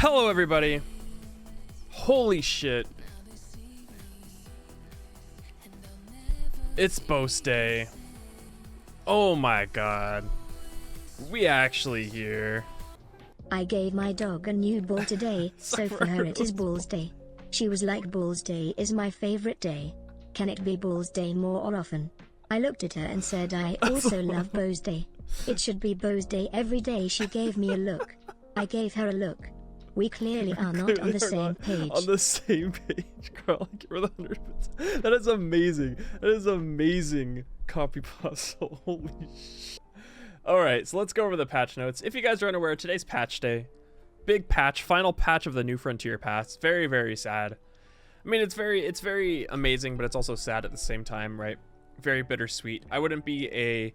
Hello everybody. Holy shit. It's Boast Day. Oh my god. We actually here. I gave my dog a new ball today, so for her it is Balls Day. She was like, Balls Day is my favorite day. Can it be Balls Day more or often? I looked at her and said I also love Bows Day. It should be Bows Day every day. She gave me a look. I gave her a look. We clearly are not on the same page. On the same page, Carl. I give her the 100 bits. That is amazing. That is amazing copy puzzle. Holy shit. Alright, so let's go over the patch notes. If you guys are unaware, today's patch day. Big patch, final patch of the New Frontier Pass. Very, very sad. I mean, it's very amazing, but it's also sad at the same time, right? Very bittersweet. I wouldn't be a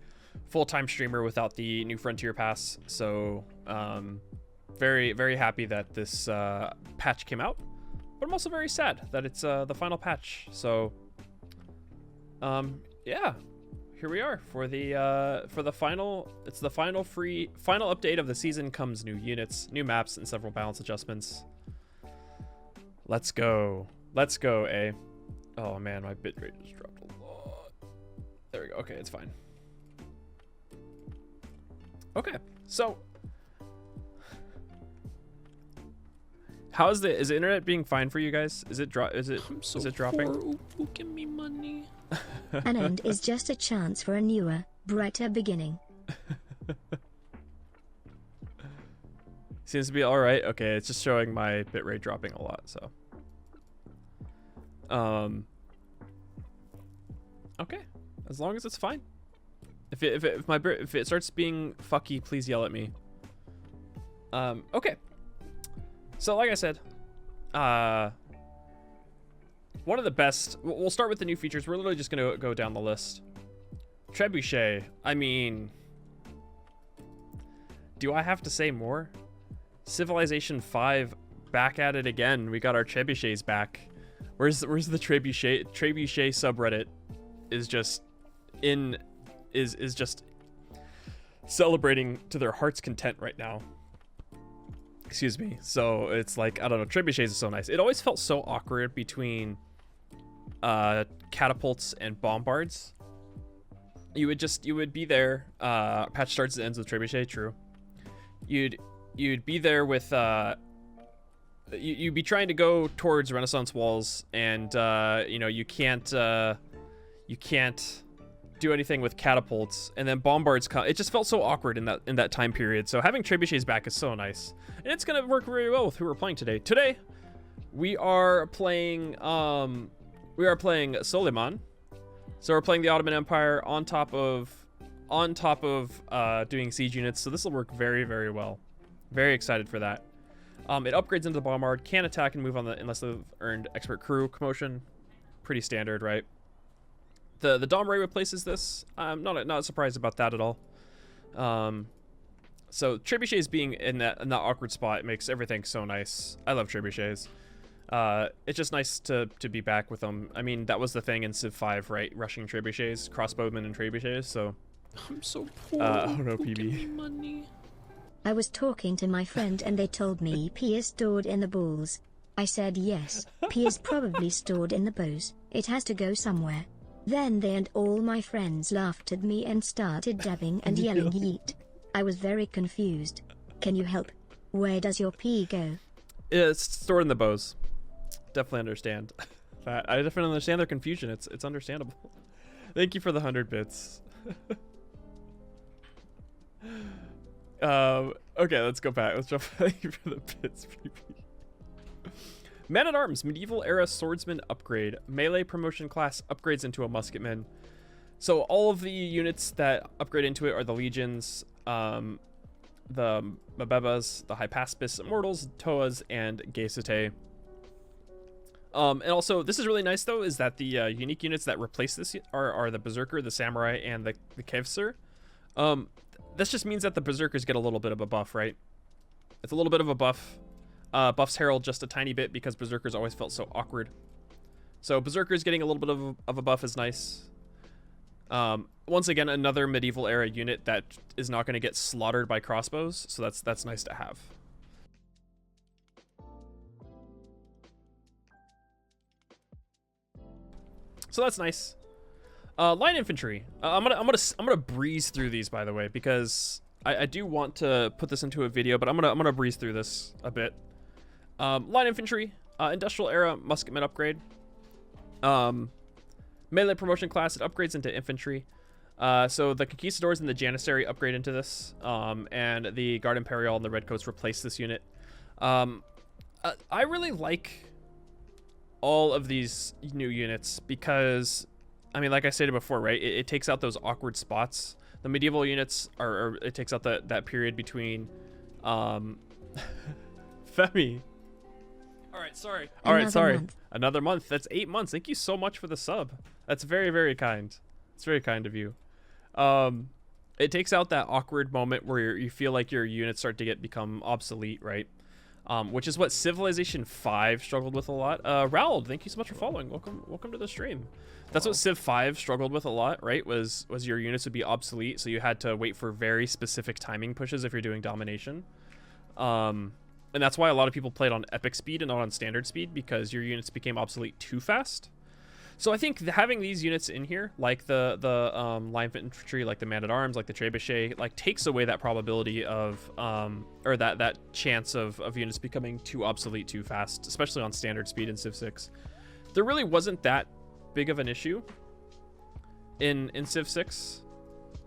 full-time streamer without the New Frontier Pass, so very, very happy that this patch came out, but I'm also very sad that it's the final patch. So yeah, here we are for the final. It's the final update of the season. Comes new units, new maps, and several balance adjustments. Let's go, eh? Oh man, my bitrate just dropped a lot. There we go. Okay, it's fine. Okay, so how is the internet being fine for you guys? Is it dropping? Poor, give me money. An end is just a chance for a newer, brighter beginning. Seems to be all right. Okay, it's just showing my bitrate dropping a lot. So, okay, as long as it's fine. If it starts being fucky, please yell at me. Okay. So like I said, one of the best, we'll start with the new features. We're literally just going to go down the list. Trebuchet. I mean, do I have to say more? Civilization 5 back at it again. We got our trebuchets back. Where's the trebuchet? Trebuchet subreddit is just is just celebrating to their heart's content right now. Excuse me. So it's like, I don't know, trebuchets is so nice. It always felt so awkward between catapults and bombards. You would be there, patch starts and ends with trebuchet, true. You'd be there with you'd be trying to go towards Renaissance walls, and you know, you can't do anything with catapults, and then bombards come. It just felt so awkward in that time period. So having trebuchets back is so nice, and it's gonna work very well with who we're playing today. Today we are playing Suleiman. So we're playing the Ottoman Empire on top of doing siege units. So this will work very, very well. Very excited for that. It upgrades into the bombard, can attack and move on unless they've earned expert crew commotion. Pretty standard, right? The Dom Ray replaces this. I'm not surprised about that at all. So trebuchets being in that awkward spot makes everything so nice. I love trebuchets. It's just nice to be back with them. I mean, that was the thing in Civ 5, right? Rushing trebuchets, crossbowmen, and trebuchets. So I'm so poor. Oh no, PB. Give me money. I was talking to my friend and they told me P is stored in the balls. I said yes, P is probably stored in the bows. It has to go somewhere. Then they and all my friends laughed at me and started dabbing and yelling yeet. I was very confused. Can you help? Where does your P go? It's stored in the bows. Definitely understand that. I definitely understand their confusion. It's understandable. Thank you for the 100 bits. Okay, let's go back. Let's jump. Thank you for the bits, PP. Man at Arms, medieval era swordsman upgrade. Melee promotion class upgrades into a musketman. So all of the units that upgrade into it are the legions, the Mabebas, the Hypaspis, Immortals, Toas, and Geisite. And also, this is really nice though, is that the unique units that replace this are the Berserker, the Samurai, and the Kevser. This just means that the Berserkers get a little bit of a buff, right? It's a little bit of a buff. Buffs Herald just a tiny bit because Berserkers always felt so awkward. So Berserkers getting a little bit of a buff is nice. Once again, another medieval era unit that is not going to get slaughtered by crossbows, so that's nice to have. So that's nice. Line infantry. I'm gonna breeze through these, by the way, because I do want to put this into a video, but I'm gonna breeze through this a bit. Line infantry, industrial era musketman upgrade. Melee promotion class, it upgrades into infantry. So the conquistadors and the janissary upgrade into this, and the guard imperial and the redcoats replace this unit. I really like all of these new units because, I mean, like I stated before, right? It takes out those awkward spots. The medieval units or it takes out that period between, Femi. All right, sorry. All right, sorry. Another month. That's 8 months. Thank you so much for the sub. That's very, very kind. It's very kind of you. It takes out that awkward moment where you feel like your units start to become obsolete, right? Which is what Civilization 5 struggled with a lot. Raul, thank you so much for following. Welcome to the stream. That's what Civ 5 struggled with a lot, right? Was your units would be obsolete, so you had to wait for very specific timing pushes if you're doing domination. And that's why a lot of people played on epic speed and not on standard speed, because your units became obsolete too fast. So I think having these units in here, like the line infantry, like the man-at-arms, like the trebuchet, like takes away that probability of, or that chance of units becoming too obsolete too fast, especially on standard speed in Civ 6. There really wasn't that big of an issue in Civ 6,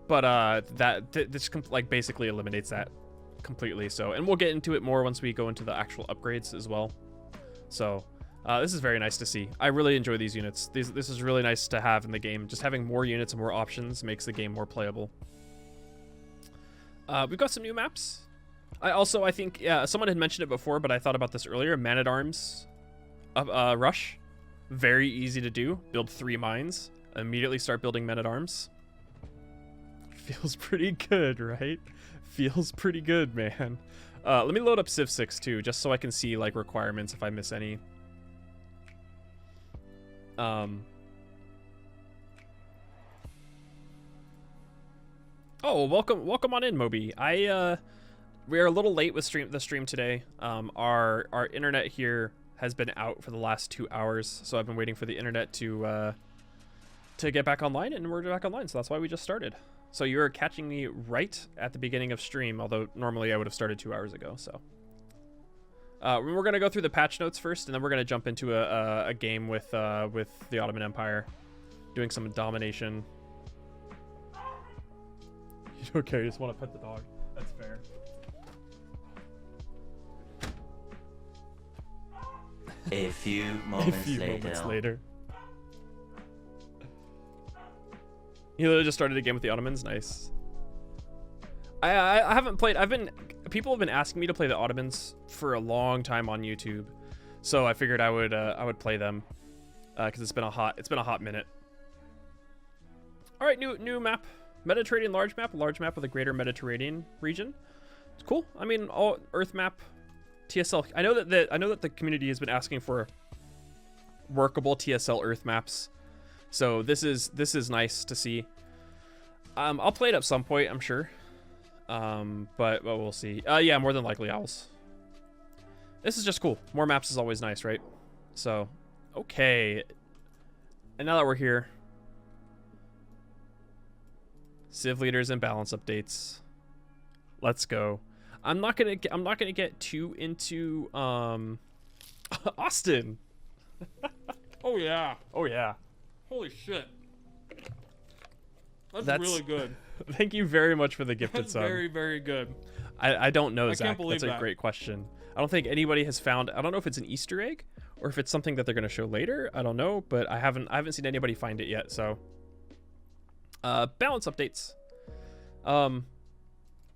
but this like basically eliminates that completely. So, and we'll get into it more once we go into the actual upgrades as well. So. This is very nice to see. I really enjoy these units. This is really nice to have in the game. Just having more units and more options makes the game more playable. We've got some new maps. I think, yeah, someone had mentioned it before, but I thought about this earlier. Man-at-Arms rush. Very easy to do. Build 3 mines. Immediately start building men-at-arms. Feels pretty good, right? Feels pretty good, man. Let me load up Civ 6 too, just so I can see like requirements if I miss any. Oh, welcome on in, Moby. We are a little late with the stream today. Our internet here has been out for the last 2 hours, so I've been waiting for the internet to get back online, and we're back online, so that's why we just started. So you're catching me right at the beginning of stream, although normally I would have started 2 hours ago. So we're gonna go through the patch notes first, and then we're gonna jump into a game with the Ottoman Empire, doing some domination. You don't care, you just want to pet the dog. That's fair. A few moments later. You literally just started a game with the Ottomans. Nice. I haven't played. People have been asking me to play the Ottomans for a long time on YouTube, so I figured I would play them because it's been a hot minute. All right, new map, Mediterranean large map with a greater Mediterranean region. It's cool. I mean, all Earth map, TSL. I know that the community has been asking for workable TSL Earth maps, so this is nice to see. I'll play it at some point, I'm sure. But we'll see. Yeah, more than likely owls. This is just cool. More maps is always nice, right? So, okay. And now that we're here, Civ leaders and balance updates. Let's go. I'm not gonna get too into Austin. Oh yeah. Oh yeah. Holy shit. That's really good. Thank you very much for the gifted sub. Very, very good. I don't know, Zach. Can't believe That's a great question. I don't think anybody has found. I don't know if it's an Easter egg or if it's something that they're going to show later. I don't know, but I haven't seen anybody find it yet. So, balance updates.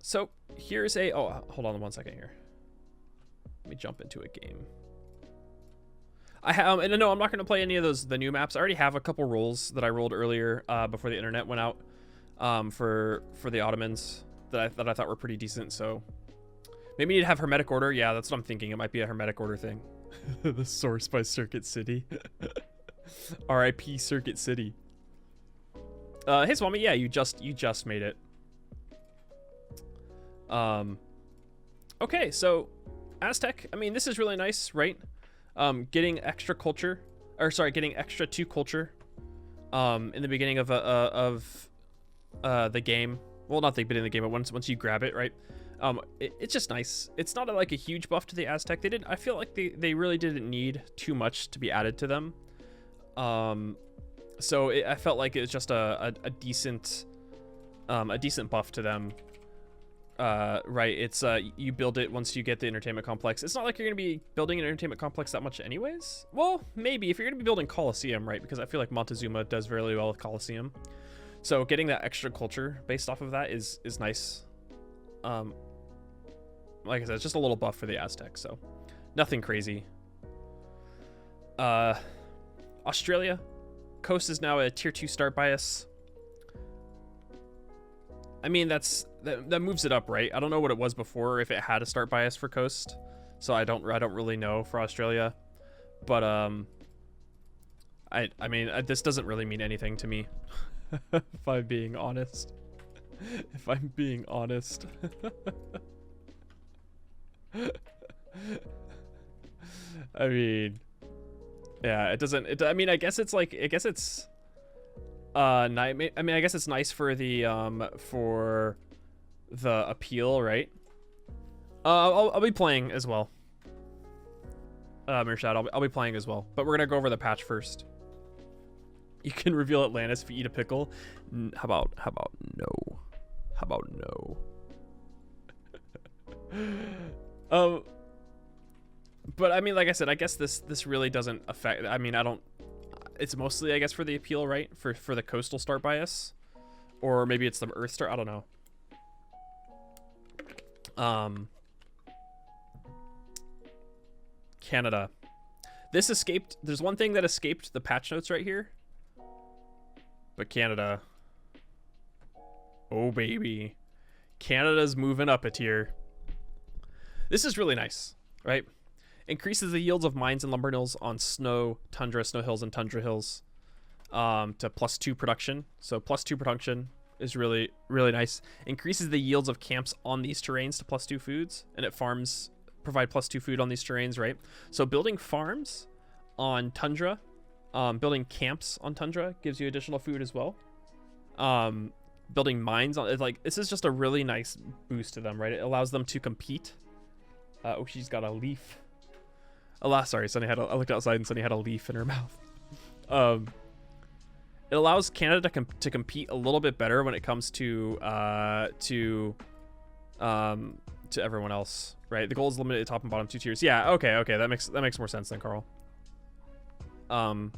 So here's a. Oh, hold on 1 second here. Let me jump into a game. And no, I'm not going to play any of the new maps. I already have a couple rolls that I rolled earlier before the internet went out for the Ottomans that I thought were pretty decent. So maybe you need to have Hermetic Order. Yeah, that's what I'm thinking. It might be a Hermetic Order thing. The source by Circuit City. R.I.P. Circuit City. Hey Swami, yeah, you just made it. Okay, so Aztec. I mean, this is really nice, right? Getting extra culture, or sorry, getting extra 2 culture in the beginning of the game. Well, not the beginning of the game, but once you grab it, right? It's just nice. It's not like a huge buff to the Aztec. I feel like they really didn't need too much to be added to them. So I felt like it was just a decent buff to them. Right, it's you build it once you get the entertainment complex. It's not like you're gonna be building an entertainment complex that much anyways. Well, maybe if you're gonna be building Colosseum, right? Because I feel like Montezuma does very well with Colosseum. So getting that extra culture based off of that is nice. Like I said, it's just a little buff for the Aztecs, so nothing crazy. Australia, coast is now a tier 2 start bias. I mean, that moves it up, right? I don't know what it was before, if it had a start bias for coast, so I don't really know for Australia, but I mean, this doesn't really mean anything to me, if I'm being honest. If I'm being honest. I mean, yeah, it doesn't. I mean, I guess it's like, I guess it's nice for the appeal, right? I'll be playing as well. Mirshad, I'll be playing as well, but we're gonna go over the patch first. You can reveal Atlantis if you eat a pickle. How about no? How about no? But I mean, like I said, I guess this really doesn't affect. I mean, I don't. It's mostly, I guess, for the appeal, right? For the coastal start bias, or maybe it's the Earth start. I don't know. Canada. This escaped. There's one thing that escaped the patch notes right here. But Canada. Oh baby, Canada's moving up a tier. This is really nice, right? Increases the yields of mines and lumber mills on snow hills, and tundra hills to +2 production. So +2 production is really, really nice. Increases the yields of camps on these terrains to +2 foods, and it farms provide +2 food on these terrains, right? So building farms on tundra, building camps on tundra gives you additional food as well. Building mines on, like, this is just a really nice boost to them, right? It allows them to compete. Oh, she's got a leaf. Alas, sorry, Sunny had I looked outside and Sunny had a leaf in her mouth. It allows Canada to compete a little bit better when it comes to everyone else, right? The goal is limited to top and bottom 2 tiers. Yeah, okay, that makes more sense than Carl. Goddess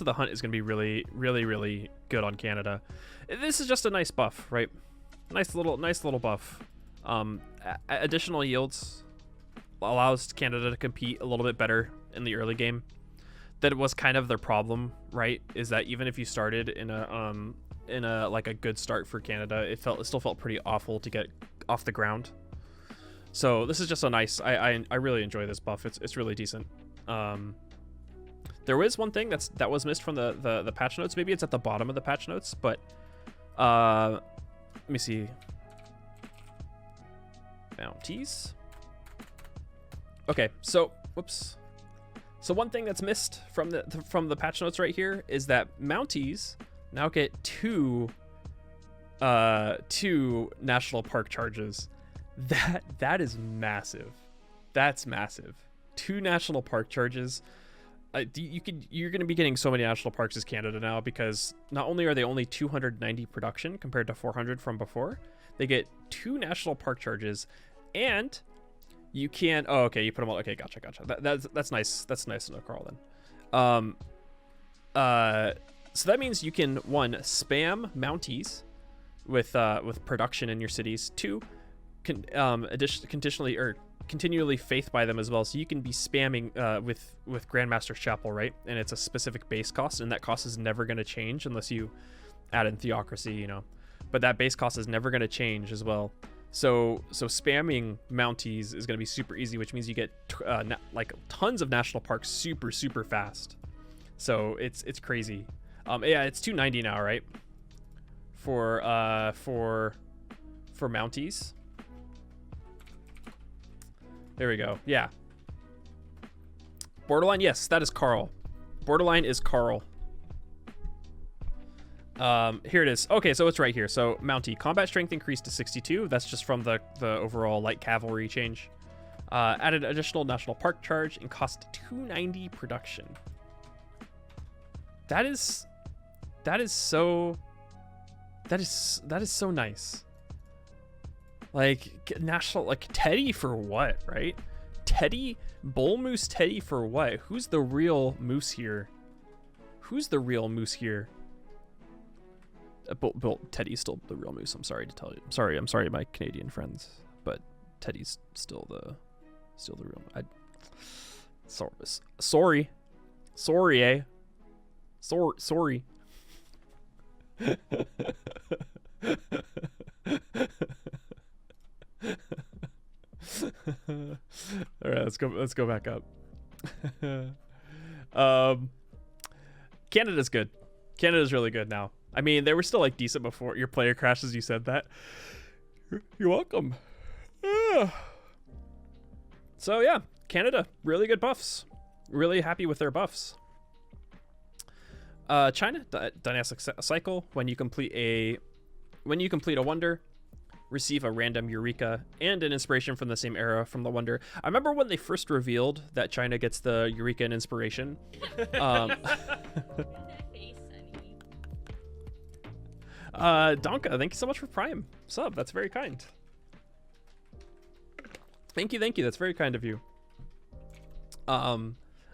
of the Hunt is gonna be really, really, really good on Canada. This is just a nice buff, right? Nice little buff. Additional yields allows Canada to compete a little bit better in the early game. That was kind of their problem, right? Is that even if you started in a like a good start for Canada, it still felt pretty awful to get off the ground. So this is just a nice. I really enjoy this buff. It's really decent. There was one thing that was missed from the patch notes. Maybe it's at the bottom of the patch notes, but let me see. Bounties. Okay, so whoops. So one thing that's missed from the patch notes right here is that Mounties now get two national park charges. That is massive. That's massive. 2 national park charges. You're going to be getting so many national parks as Canada now, because not only are they only 290 production compared to 400 from before, they get 2 national park charges, and you can. Oh, okay, you put them all. Okay, gotcha. That's nice. That's nice to know, Carl. Then, so that means you can, 1, spam Mounties with production in your cities. 2, continually faith by them as well, so you can be spamming with Grandmaster's Chapel, right? And it's a specific base cost, and that cost is never going to change unless you add in Theocracy, you know. But that base cost is never going to change as well. So spamming Mounties is going to be super easy, which means you get like tons of national parks super fast. So it's crazy. Yeah, it's 290 now, right? For Mounties. There we go. Yeah. Borderline, yes, that is Carl. Borderline is Carl. Here it is. Okay, so it's right here. So Mountie, combat strength increased to 62. That's just from the overall light cavalry change. Added additional national park charge and cost 290 production. That is so nice. Like national, like Teddy for what, right? Teddy, bull moose Teddy for what? Who's the real moose here? Who's the real moose here? Teddy's still the real moose. I'm sorry to tell you. I'm sorry, my Canadian friends, but Teddy's still the real. Sorry, eh? Sorry. All right, let's go back up. Canada's good. Canada's really good now. I mean, they were still like decent before your player crashes. You said that. You're welcome. So yeah, Canada, really good buffs. Really happy with their buffs. China, dynastic cycle. When you complete a wonder, receive a random Eureka and an inspiration from the same era from the wonder. I remember when they first revealed that China gets the Eureka and inspiration. Donka, thank you so much for Prime sub. That's very kind. Thank you. That's very kind of you. I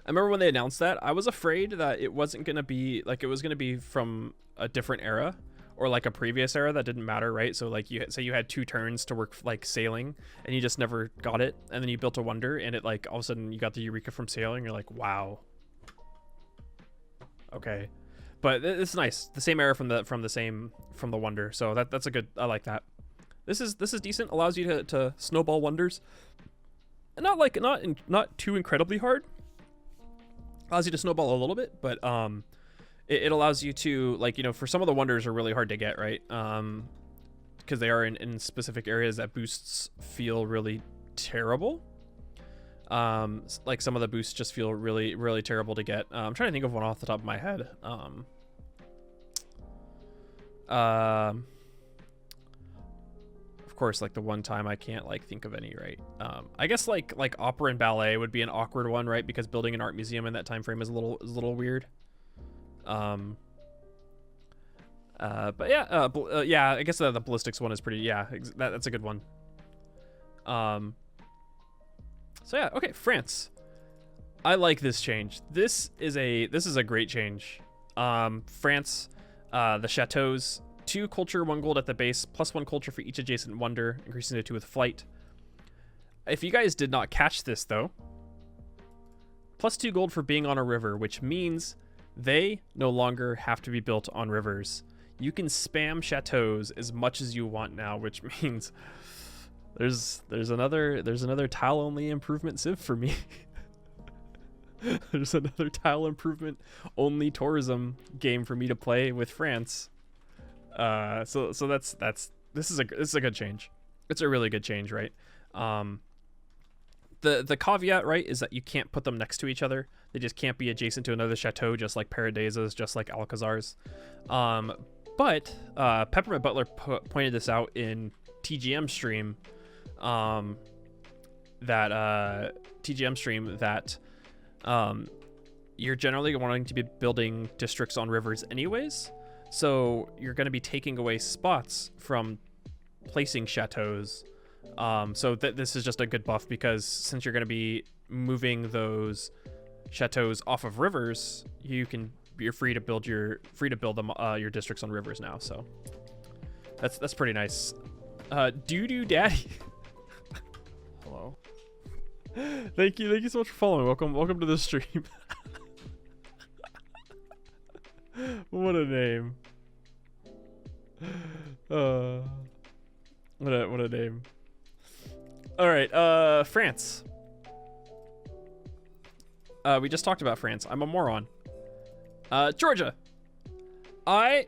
remember when they announced that, I was afraid that it wasn't gonna be like, it was gonna be from a different era or like a previous era that didn't matter, right? So like you had 2 turns to work like sailing and you just never got it, and then you built a wonder and it like all of a sudden you got the Eureka from sailing. You're like, wow. Okay. But it's nice. The same era from the wonder. So that's a good. I like that. This is decent. Allows you to snowball wonders. And not too incredibly hard. Allows you to snowball a little bit, but it allows you to, like, you know, for some of the wonders are really hard to get, right? Because they are in specific areas that boosts feel really terrible. Like some of the boosts just feel really, really terrible to get. I'm trying to think of one off the top of my head. Of course, like the one time I can't like think of any, right? I guess like opera and ballet would be an awkward one, right? Because building an art museum in that time frame is a little weird. But yeah, yeah, I guess the ballistics one is pretty. Yeah, that's a good one. So yeah, okay, France. I like this change. This is a great change. France, the chateaus, 2 culture, 1 gold at the base, plus 1 culture for each adjacent wonder, increasing to 2 with flight. If you guys did not catch this though, plus 2 gold for being on a river, which means they no longer have to be built on rivers. You can spam chateaus as much as you want now, which means there's another tile only improvement civ for me. There's another tile improvement only tourism game for me to play with France. So this is a good change. It's a really good change, right? The caveat, right, is that you can't put them next to each other. They just can't be adjacent to another chateau, just like Paradaisa's, just like Alcazar's. But Peppermint Butler pointed this out in TGM stream. You're generally wanting to be building districts on rivers anyways, so you're going to be taking away spots from placing chateaus. So this is just a good buff, because since you're going to be moving those chateaus off of rivers, you're free to build your districts on rivers now. So that's pretty nice. Doo-doo daddy. Hello. Thank you so much for following. Welcome to the stream. What a name. What a name. All right, France. We just talked about France. I'm a moron. Georgia. Where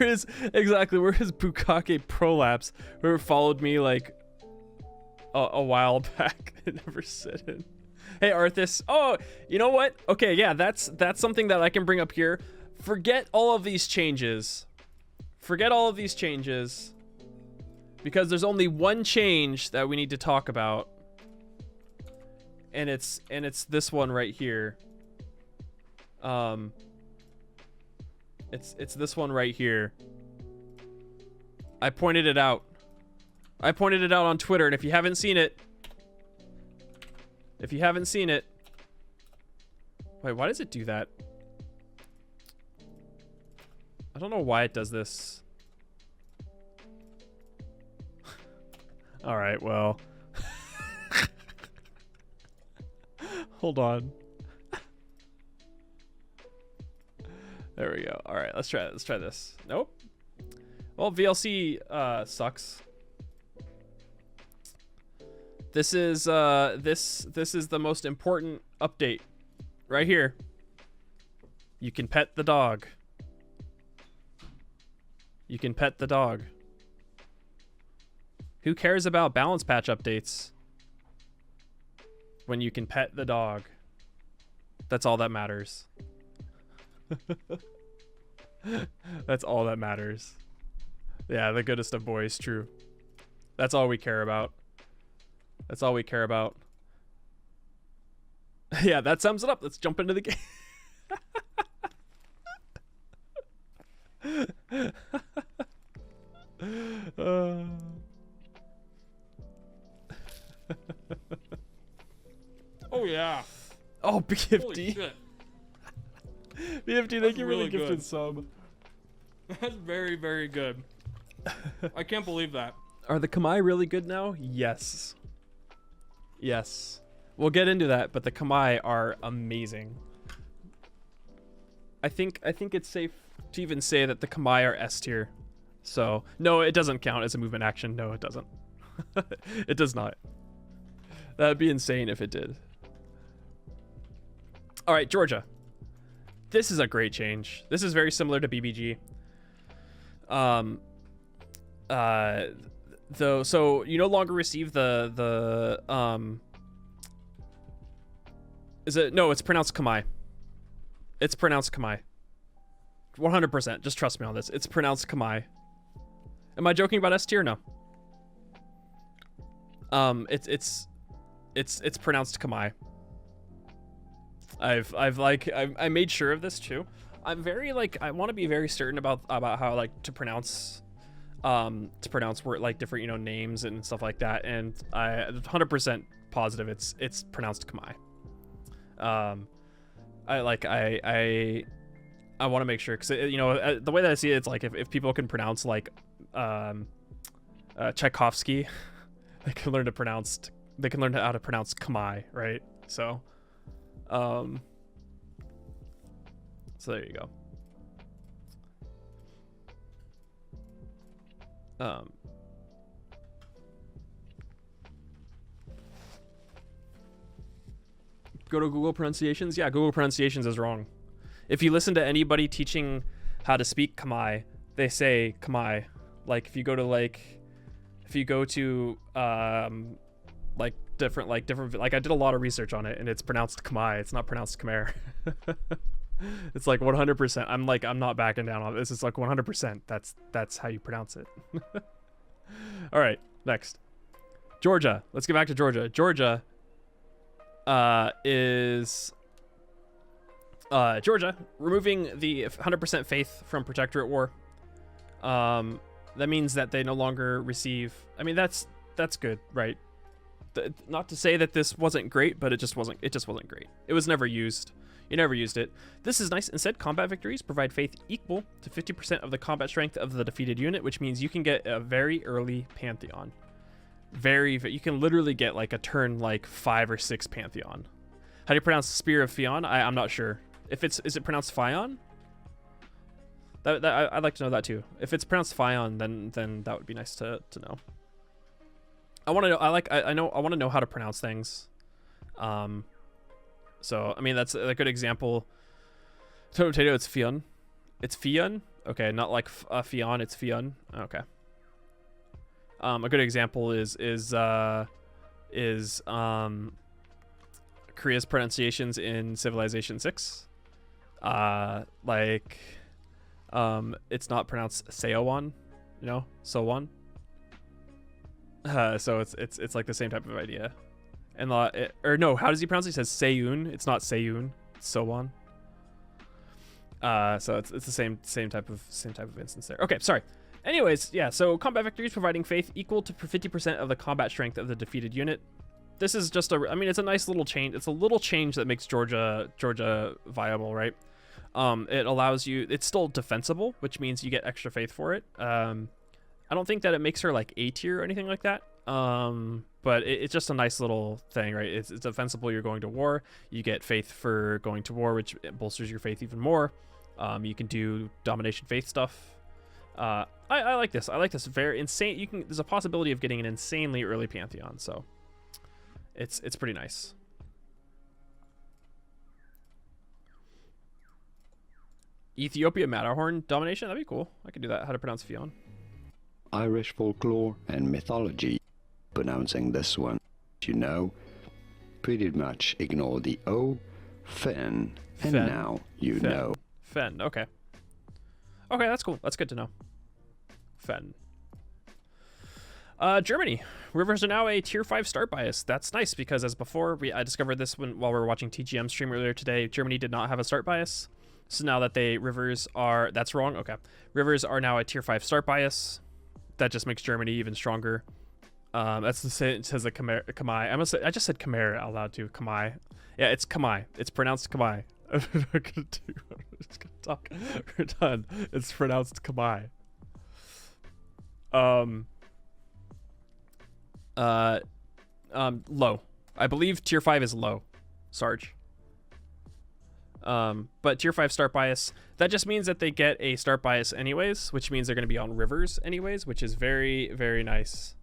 is Bukake Prolapse, who followed me like a while back and never said it? Hey, Arthas. Oh, you know what? Okay, yeah, that's something that I can bring up here. Forget all of these changes. Forget all of these changes. Because there's only one change that we need to talk about. And it's this one right here. It's this one right here. I pointed it out. I pointed it out on Twitter, and if you haven't seen it, wait, why does it do that? I don't know why it does this. All right, well. Hold on. There we go. All right, let's try this. Nope. Well, VLC sucks. This is this is the most important update right here. You can pet the dog. You can pet the dog. Who cares about balance patch updates when you can pet the dog? That's all that matters. That's all that matters. Yeah, the goodest of boys, true. That's all we care about. That's all we care about. Yeah, that sums it up. Let's jump into the game. Oh yeah. Oh, Holy BFD. shit. BFD, thank you for the really gifted good. sub. That's very, very good. I can't believe that. Are the Khmer really good now? Yes. Yes. We'll get into that, but the Khmer are amazing. I think it's safe to even say that the Khmer are S tier. So, no, it doesn't count as a movement action. No, it doesn't. It does not. That'd be insane if it did. All right, Georgia. This is a great change. This is very similar to BBG. Though, so you no longer receive the is it? No, it's pronounced Khmer. It's pronounced Khmer. 100%. Just trust me on this. It's pronounced Khmer. Am I joking about S tier? No. It's pronounced Khmer. I made sure of this too. I'm very I want to be very certain about how to pronounce word different names and stuff like that, and I 100% positive it's pronounced Khmer. I want to make sure, because the way that I see it, it's if people can pronounce Tchaikovsky, they can learn how to pronounce Khmer, right? So there you go. Go to Google Pronunciations. Yeah, Google Pronunciations is wrong. If you listen to anybody teaching how to speak Khmer, they say Khmer. If you go to different I did a lot of research on it, and it's pronounced Khmer. It's not pronounced Khmer. It's 100%. I'm not backing down on this. It's 100%. That's how you pronounce it. All right, next. Georgia. Let's get back to Georgia. Georgia is Georgia removing the 100% faith from Protectorate War. That means that they no longer receive. I mean, that's good, right? Not to say that this wasn't great, but it just wasn't great. It was never used. You never used it. This is nice. Instead, combat victories provide faith equal to 50% of the combat strength of the defeated unit, which means you can get a very early Pantheon. You can literally get a turn 5 or 6 Pantheon. How do you pronounce Spear of Fion? I'm not sure. Is it pronounced Fion? I'd like to know that too. If it's pronounced Fion, then that would be nice to know. I want to know. I want to know how to pronounce things. So I mean, that's a good example. Potato, it's Fion. It's Fion. Okay, not like Fion. It's Fion. Okay. A good example is Korea's pronunciations in Civilization 6. It's not pronounced Seowon, you know, Sowon. So it's like the same type of idea. And or no, how does he pronounce it? He says Seiyun. It's not Seiyun. It's Sowon. So it's the same type of instance there. Okay, sorry. Anyways, yeah. So combat victories providing faith equal to 50% of the combat strength of the defeated unit. This is just it's a nice little change. It's a little change that makes Georgia viable, right? It allows you. It's still defensible, which means you get extra faith for it. I don't think that it makes her like A tier or anything like that. But it's just a nice little thing, right? It's defensible. You're going to war. You get faith for going to war, which bolsters your faith even more. You can do domination faith stuff. I like this. I like this. Very insane. There's a possibility of getting an insanely early pantheon. So it's pretty nice. Ethiopia Matterhorn domination. That'd be cool. I could do that. How to pronounce Fionn? Irish folklore and mythology. Pronouncing this one, you know, pretty much ignore the O, Fen, and Fen. now you Fen. know. Fen. Okay. Okay, that's cool. That's good to know. Fen. Germany. Rivers are now a tier 5 start bias. That's nice because as before, I discovered this while we were watching TGM stream earlier today. Germany did not have a start bias. So now that rivers are, that's wrong. Okay. Rivers are now a tier 5 start bias. That just makes Germany even stronger. That's the same. It says a Khmer. I just said Khmer out loud too. Khmer. Yeah, it's Khmer. It's pronounced Khmer. I'm not gonna do. I'm just gonna talk. We're done. It's pronounced Khmer. Low. I believe tier 5 is low. Sarge. But tier 5 start bias, that just means that they get a start bias anyways, which means they're going to be on rivers anyways, which is very, very nice.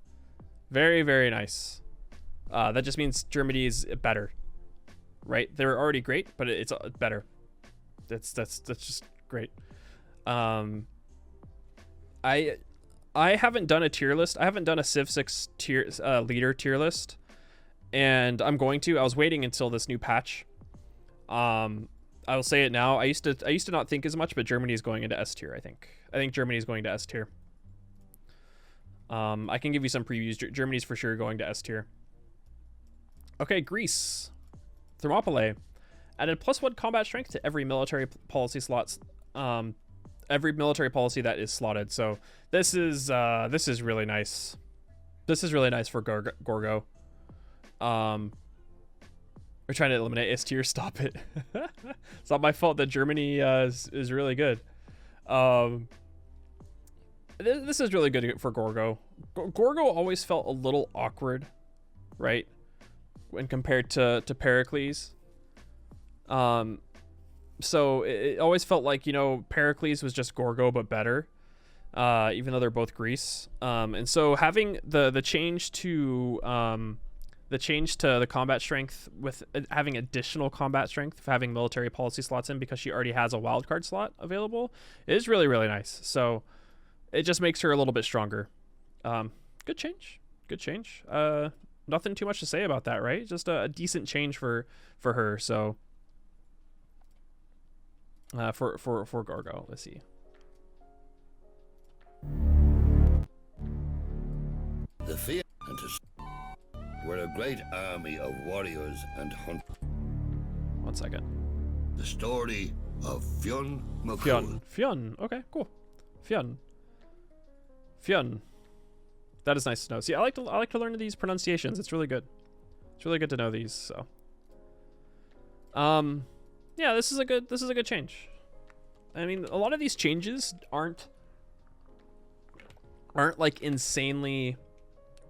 Very, very nice. That just means Germany is better, right? They're already great, but it's better. That's just great. I haven't done a tier list. I haven't done a Civ 6 leader tier list, and I'm going to. I was waiting until this new patch. I will say it now. I used to not think as much, but Germany is going into S tier. I think Germany is going to S tier. I can give you some previews. Germany's for sure going to S tier. Okay, Greece. Thermopylae added +1 combat strength to every military policy slots. Every military policy that is slotted. So this is really nice. This is really nice for Gorgo. We're trying to eliminate S tier. Stop it. It's not my fault that Germany is really good. This is really good for Gorgo. Gorgo always felt a little awkward, right? When compared to Pericles. So it always felt like, you know, Pericles was just Gorgo but better. Even though they're both Greece. And so having the change to the combat strength with having additional combat strength for having military policy slots in because she already has a wildcard slot available is really, really nice. So it just makes her a little bit stronger. Good change. Good change. Nothing too much to say about that, right? Just a decent change for her. So for Gorgo, let's see. The fear hunters were a great army of warriors and hunters. 1 second. The story of Fionn McCool. Fionn. Okay, cool. Fionn. That is nice to know. See, I like to learn these pronunciations. It's really good. It's really good to know these. So, yeah, this is a good change. I mean, a lot of these changes aren't like insanely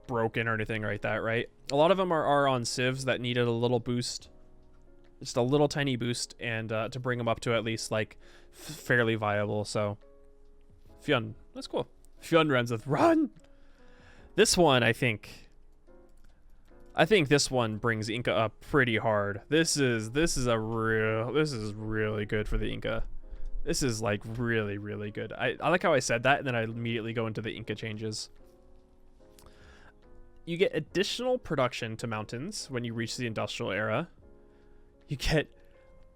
broken or anything like that, right? A lot of them are on civs that needed a little boost, just a little tiny boost, and to bring them up to at least like fairly viable. So, Fionn, that's cool. Fionn runs with run. This one, I think this one brings Inca up pretty hard. This is really good for the Inca. This is like really, really good. I like how I said that, and then I immediately go into the Inca changes. You get additional production to mountains when you reach the industrial era. you get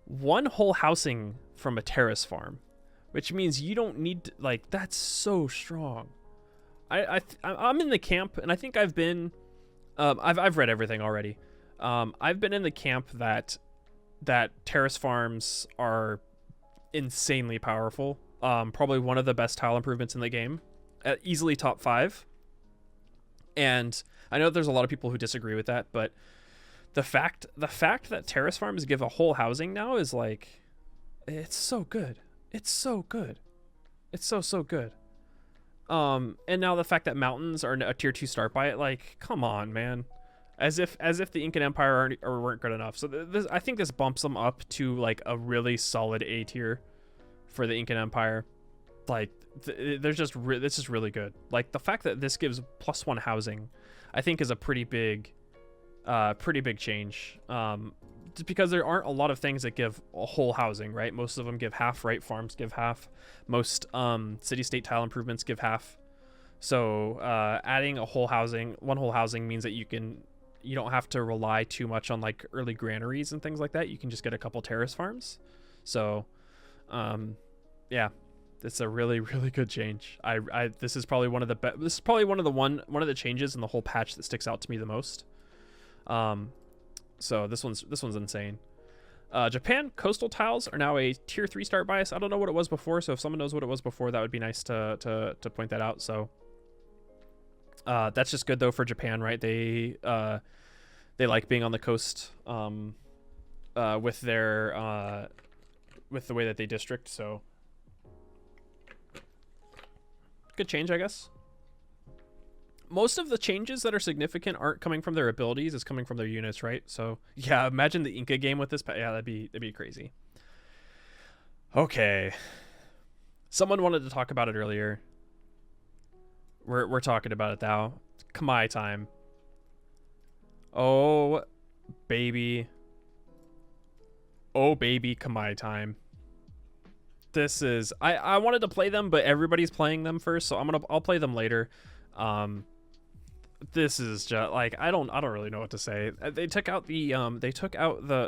1 whole housing from a terrace farm, which means you don't need to, like, that's so strong. I'm in the camp, and I think I've been, I've read everything already. I've been in the camp that terrace farms are insanely powerful. Probably one of the best tile improvements in the game, easily top 5. And I know there's a lot of people who disagree with that, but the fact that terrace farms give a whole housing now is like, it's so good. It's so good. It's so good. And now the fact that mountains are a tier 2 start by it, like, come on, man. As if the Incan Empire weren't good enough. So I think this bumps them up to like a really solid A tier for the Incan Empire. Like, this is really good. Like, the fact that this gives +1 housing, I think, is a pretty big change. Just because there aren't a lot of things that give a whole housing, right? Most of them give half, right? Farms give half. Most city-state tile improvements give half. So adding one whole housing means that you don't have to rely too much on like early granaries and things like that. You can just get a couple terrace farms. So yeah, it's a really, really good change. This is probably one of the changes in the whole patch that sticks out to me the most. So this one's insane. Japan coastal tiles are now a tier 3 start bias. I don't know what it was before, so if someone knows what it was before, that would be nice to point that out. So that's just good though for Japan, right? They like being on the coast with their with the way that they district. So good change, I guess. Most of the changes that are significant aren't coming from their abilities, it's coming from their units, right? So yeah, imagine the Inca game with this. Yeah, that'd be crazy. Okay, someone wanted to talk about it earlier. We're talking about it now. Khmer time. Oh baby, Khmer time. This is I wanted to play them, but everybody's playing them first, so I'll play them later. This is just like, I don't really know what to say. They took out the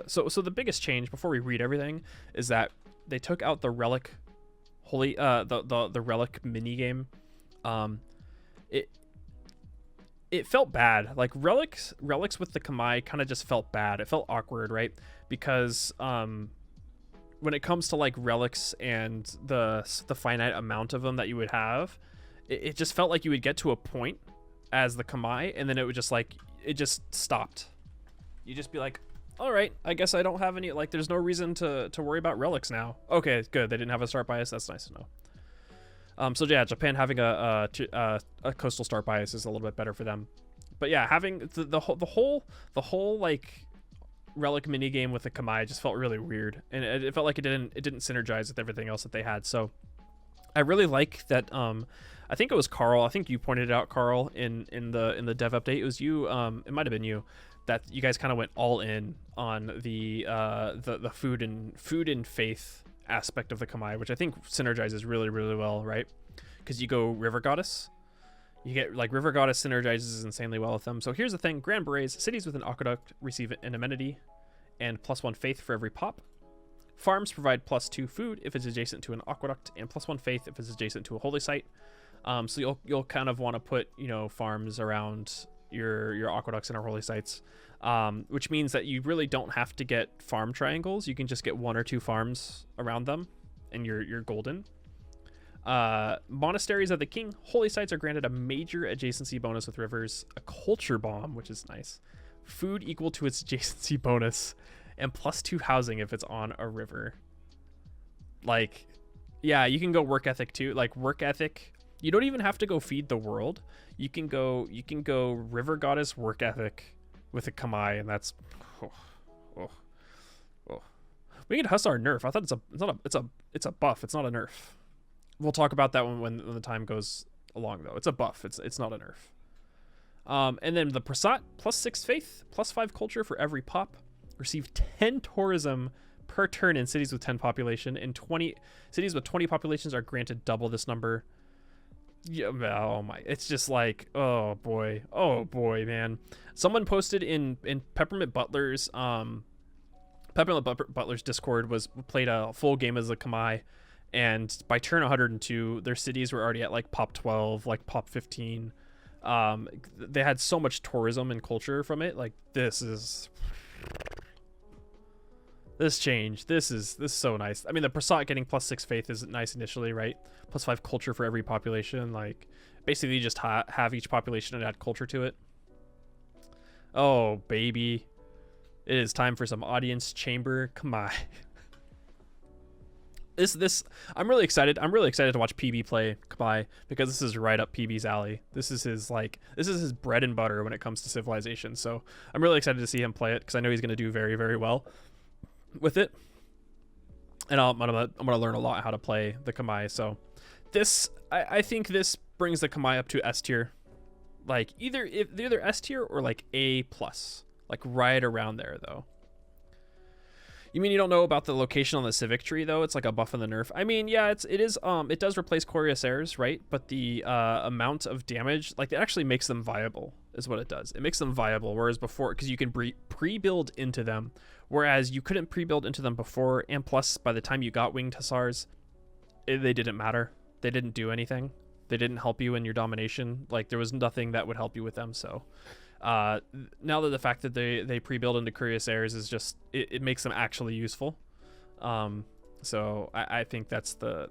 so the biggest change before we read everything is that they took out the relic the relic mini game. It felt bad. Like relics with the Khmer kind of just felt bad. It felt awkward, right? Because when it comes to like relics and the finite amount of them that you would have, it just felt like you would get to a point as the Khmer, and then it would just like, it just stopped. You just be like, all right, I guess I don't have any, like, there's no reason to worry about relics now. Okay, good. They didn't have a start bias. That's nice to know. So yeah, Japan having a coastal start bias is a little bit better for them. But yeah, having the whole like relic mini game with the Khmer just felt really weird, and it felt like it didn't synergize with everything else that they had. So I really like that. I think it was Carl. I think you pointed it out, Carl, in the dev update. It was you. It might have been you, that you guys kind of went all in on the food and faith aspect of the Khmer, which I think synergizes really, really well, right? Because you go River Goddess. You get, like, River Goddess synergizes insanely well with them. So here's the thing. Grand Berets, cities with an aqueduct receive an amenity and +1 faith for every pop. Farms provide +2 food if it's adjacent to an aqueduct, and +1 faith if it's adjacent to a holy site. So you'll kind of want to put, farms around your aqueducts and our holy sites, which means that you really don't have to get farm triangles. You can just get 1 or 2 farms around them, and you're golden. Monasteries of the king, holy sites are granted a major adjacency bonus with rivers, a culture bomb, which is nice, food equal to its adjacency bonus, and +2 housing if it's on a river. Like, yeah, you can go work ethic too. Like, work ethic, you don't even have to go feed the world. You can go River Goddess work ethic with a Khmer, and that's we get Hussar nerf. I thought it's a buff. It's not a nerf. We'll talk about that when the time goes along, though. It's a buff. It's not a nerf. And then the Prasat, +6 faith, +5 culture for every pop. Receive 10 tourism per turn in cities with 10 population, and 20 cities with 20 populations are granted double this number. Yeah, oh my, it's just like, oh boy, man. Someone posted in Peppermint Butler's Peppermint Butler's Discord played a full game as a Khmer, and by turn 102, their cities were already at like pop 12, like pop 15. They had so much tourism and culture from it. Like this change. This is so nice. I mean, the Prasat getting +6 faith is nice initially, right? +5 culture for every population. Like basically, you just have each population and add culture to it. Oh baby, it is time for some audience chamber. Come on. I'm really excited. I'm really excited to watch PB play Khmer, because this is right up PB's alley. This is his bread and butter when it comes to civilization. So I'm really excited to see him play it, because I know he's going to do very, very well with it. And I'm gonna learn a lot how to play the Khmer. So I think this brings the Khmer up to S tier, like either S tier or like A+, like right around there though. You mean you don't know about the location on the civic tree though? It's like a buff and the nerf. I mean, yeah, it does replace Cuirassiers, right? But the amount of damage, like it actually makes them viable, is what it does. It makes them viable, whereas before, because you can pre-build into them, whereas you couldn't pre-build into them before, and plus by the time you got winged hussars, they didn't matter. They didn't do anything. They didn't help you in your domination. Like there was nothing that would help you with them. So now that the fact that they pre-build into Cuirassiers is just it makes them actually useful. So I think that's the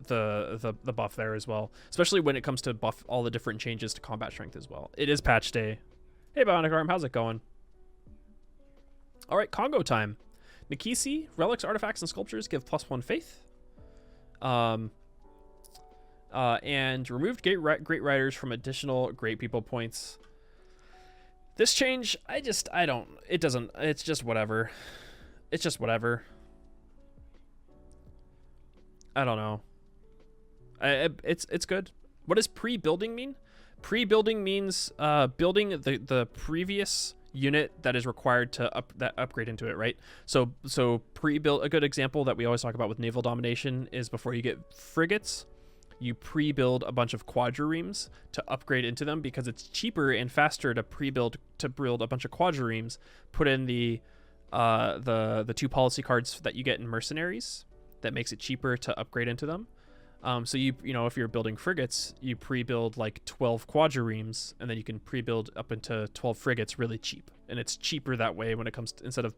buff there as well, especially when it comes to buff all the different changes to combat strength as well. It is patch day. Hey Bionic Arm, how's it going? All right, Kongo time. Nikisi, relics, artifacts, and sculptures give +1 faith. And removed great riders from additional great people points. This change, it's just whatever. It's just whatever. I don't know. It's good. What does pre-building mean? Pre-building means building the previous unit that is required to upgrade into it, right? So pre-build, a good example that we always talk about with naval domination is before you get frigates, you pre-build a bunch of quadriremes to upgrade into them, because it's cheaper and faster to build a bunch of quadriremes, put in the 2 policy cards that you get in mercenaries. That makes it cheaper to upgrade into them. So you know, if you're building frigates, you pre-build like 12 quadriremes, and then you can pre-build up into 12 frigates really cheap. And it's cheaper that way when it comes to, instead of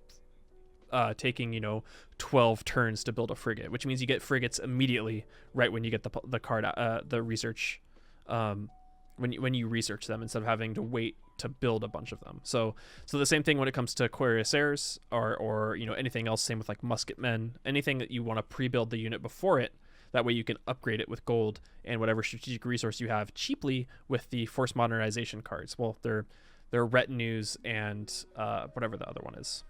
taking, you know, 12 turns to build a frigate, which means you get frigates immediately right when you get the card, the research, when you research them, instead of having to wait to build a bunch of them. So the same thing when it comes to Cuirassiers or you know, anything else. Same with like musketmen, anything that you want to pre-build the unit before it. That way you can upgrade it with gold and whatever strategic resource you have cheaply with the force modernization cards. Well, they're retinues and whatever the other one is.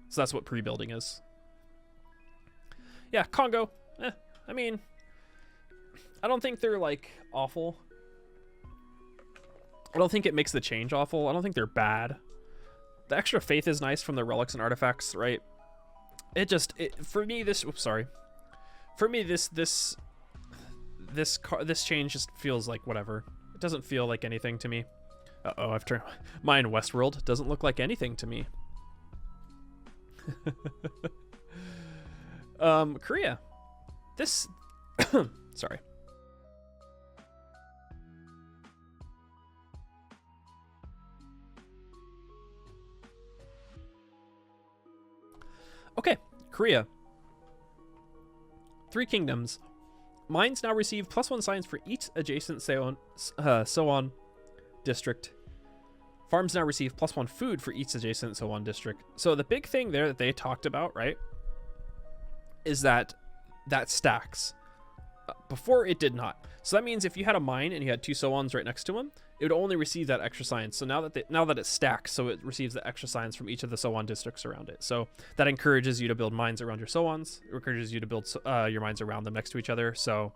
So that's what pre-building is. Yeah, Kongo. I mean, I don't think they're like awful. I don't think it makes the change awful. I don't think they're bad. The extra faith is nice from the relics and artifacts, right? For me this change just feels like whatever. It doesn't feel like anything to me. Uh-oh, I've turned mine. Westworld doesn't look like anything to me. Korea. This sorry. Okay, Korea. 3 kingdoms. Mines now receive +1 science for each adjacent Soan district. Farms now receive +1 food for each adjacent Soan district. So the big thing there that they talked about, right, is that stacks. Before it did not. So that means if you had a mine and you had 2 Soans right next to them, it would only receive that extra science. So now that it stacks, so it receives the extra science from each of the Soan districts around it. So that encourages you to build mines around your Soans. It encourages you to build your mines around them next to each other. So,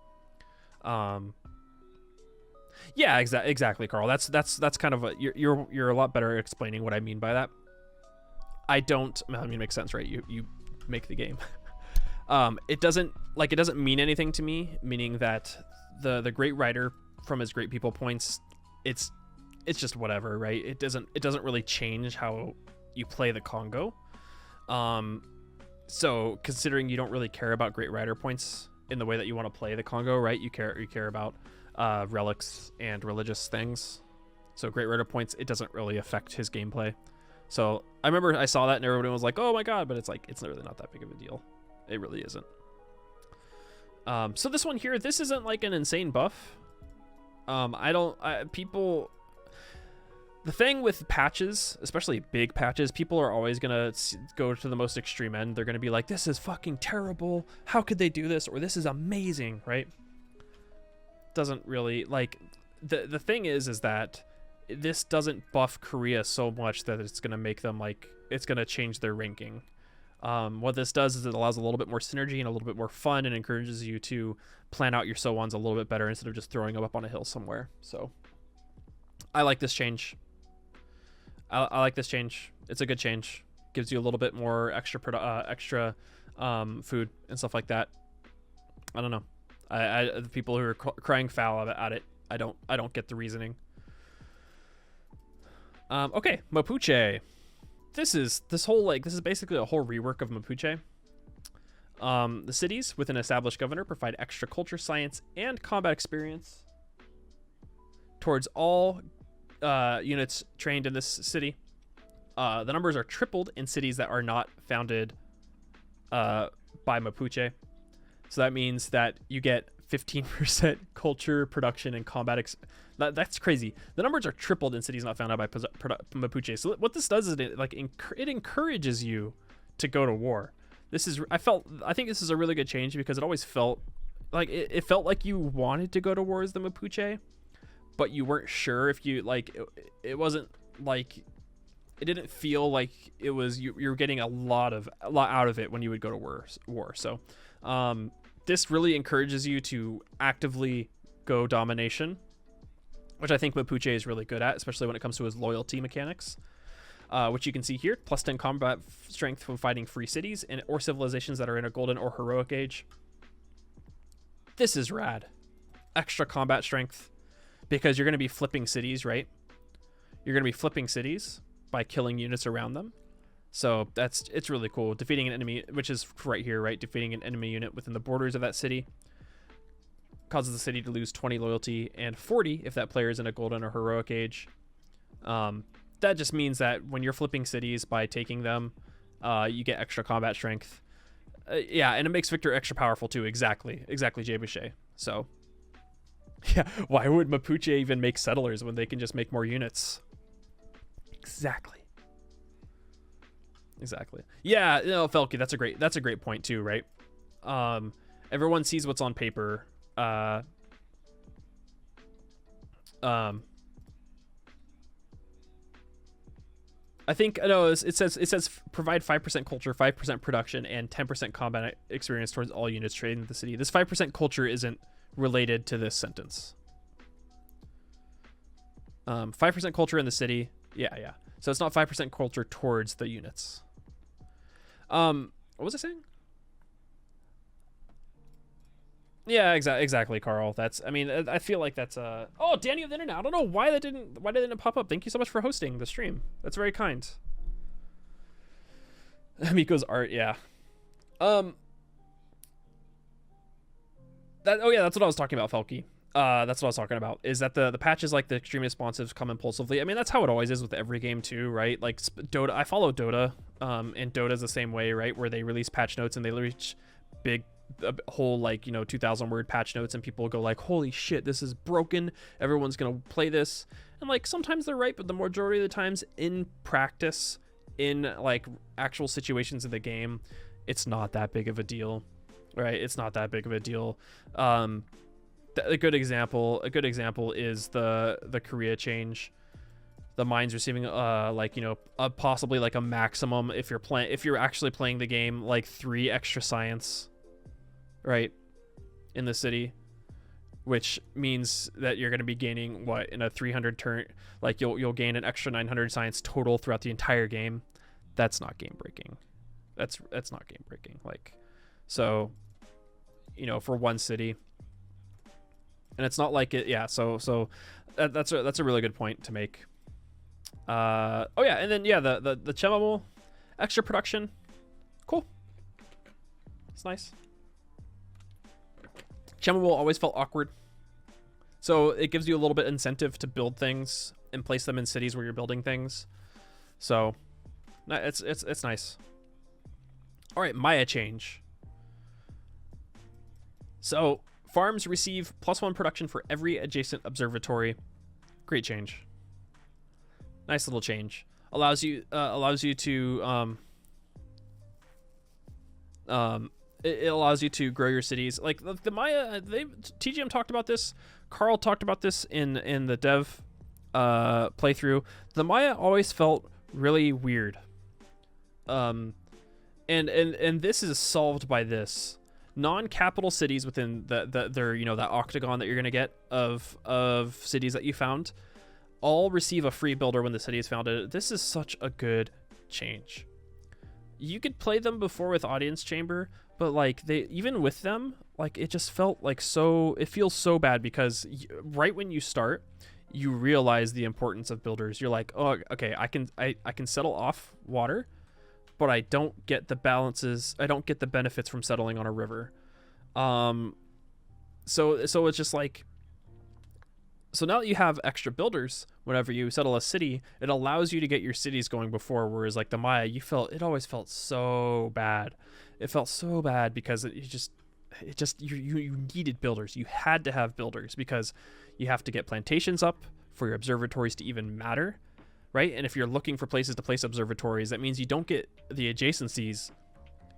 yeah, exactly, Carl. That's kind of you're a lot better at explaining what I mean by that. I mean, it makes sense, right? You make the game. It doesn't mean anything to me, meaning that the great writer from his great people points, it's just whatever, right? It doesn't really change how you play the Kongo. So considering you don't really care about Great Rider points in the way that you want to play the Kongo, right? You care about relics and religious things. So Great Rider points, it doesn't really affect his gameplay. So I remember I saw that and everybody was like, oh my god, but it's like, it's really not that big of a deal. It really isn't. So this one here, this isn't like an insane buff. People, the thing with patches, especially big patches, people are always gonna go to the most extreme end. They're gonna be like, this is fucking terrible. How could they do this? Or this is amazing, right? Doesn't really, like, the thing is that this doesn't buff Korea so much that it's gonna make them, like, it's gonna change their ranking. What this does is it allows a little bit more synergy and a little bit more fun, and encourages you to plan out your so-ons a little bit better instead of just throwing them up on a hill somewhere. So I like this change. I like this change. It's a good change. Gives you a little bit more extra food and stuff like that. I don't know. The people who are crying foul at it, I don't get the reasoning. Okay, Mapuche. This is basically a whole rework of Mapuche. The cities with an established governor provide extra culture, science, and combat experience towards all units trained in this city. The numbers are tripled in cities that are not founded by Mapuche. So that means that you get 15% culture, production, and combat. That's crazy. The numbers are tripled in cities not founded by Mapuche. So what this does is it encourages you to go to war. I think this is a really good change because it always felt like it felt like you wanted to go to war as the Mapuche, but you weren't sure if you it wasn't like, it didn't feel like it was you were getting a lot out of it when you would go to war. So this really encourages you to actively go domination, which I think Mapuche is really good at, especially when it comes to his loyalty mechanics, which you can see here. Plus 10 combat strength when fighting free cities or civilizations that are in a golden or heroic age. This is rad. Extra combat strength, because you're going to be flipping cities, right? You're going to be flipping cities by killing units around them. So it's really cool. Defeating an enemy, which is right here, right? Defeating an enemy unit within the borders of that city causes the city to lose 20 loyalty and 40 if that player is in a golden or heroic age. That just means that when you're flipping cities by taking them, you get extra combat strength. Yeah, and it makes Victor extra powerful too. Exactly, Jay Boucher. So, yeah, why would Mapuche even make settlers when they can just make more units? Exactly. Yeah, Felky, that's a great point too, right? Everyone sees what's on paper. I think it says provide 5% culture, 5% production, and 10% combat experience towards all units trading in the city. This 5% culture isn't related to this sentence. 5% culture in the city. Yeah. So it's not 5% culture towards the units. What was I saying? Yeah, exactly, Carl. I feel like that's oh, Danny of the Internet. I don't know why that didn't pop up. Thank you so much for hosting the stream. That's very kind. Miko's art, yeah. That's what I was talking about, Felky. That's what I was talking about, is that the patches like the extremely responsive come impulsively. I mean, that's how it always is with every game too, right? Like Dota, I follow Dota, and Dota's the same way, right? Where they release patch notes and they reach big, a whole 2,000 word patch notes, and people go like, holy shit, this is broken. Everyone's gonna play this. And sometimes they're right, but the majority of the times in practice, in actual situations of the game, it's not that big of a deal, right? It's not that big of a deal. A good example is the Korea change. The mines receiving possibly a maximum, if you're actually playing the game, 3 extra science, right, in the city, which means that you're going to be gaining in a 300 turn, you'll gain an extra 900 science total throughout the entire game. That's not game breaking. That's not game breaking. So, for one city. And it's not like it, yeah. So that's a really good point to make. Oh yeah, and then yeah, the Chemable extra production, cool. It's nice. Chemable always felt awkward, so it gives you a little bit incentive to build things and place them in cities where you're building things. So, it's nice. All right, Maya change. So farms receive +1 production for every adjacent observatory. Great change. Nice little change. Allows you to it allows you to grow your cities. Like the Maya, TGM talked about this. Carl talked about this in the dev playthrough. The Maya always felt really weird. And this is solved by this. Non-capital cities within their that octagon that you're gonna get of cities that you found all receive a free builder when the city is founded. This is such a good change. You could play them before with Audience Chamber, but like even with them, like it just felt like it feels so bad because right when you start, you realize the importance of builders. You're like, oh, okay, I can settle off water, but I don't get the balances. I don't get the benefits from settling on a river. So it's just like, so now that you have extra builders, whenever you settle a city, it allows you to get your cities going before. Whereas like the Maya, it always felt so bad. It felt so bad because you needed builders. You had to have builders because you have to get plantations up for your observatories to even matter, right? And if you're looking for places to place observatories, that means you don't get the adjacencies.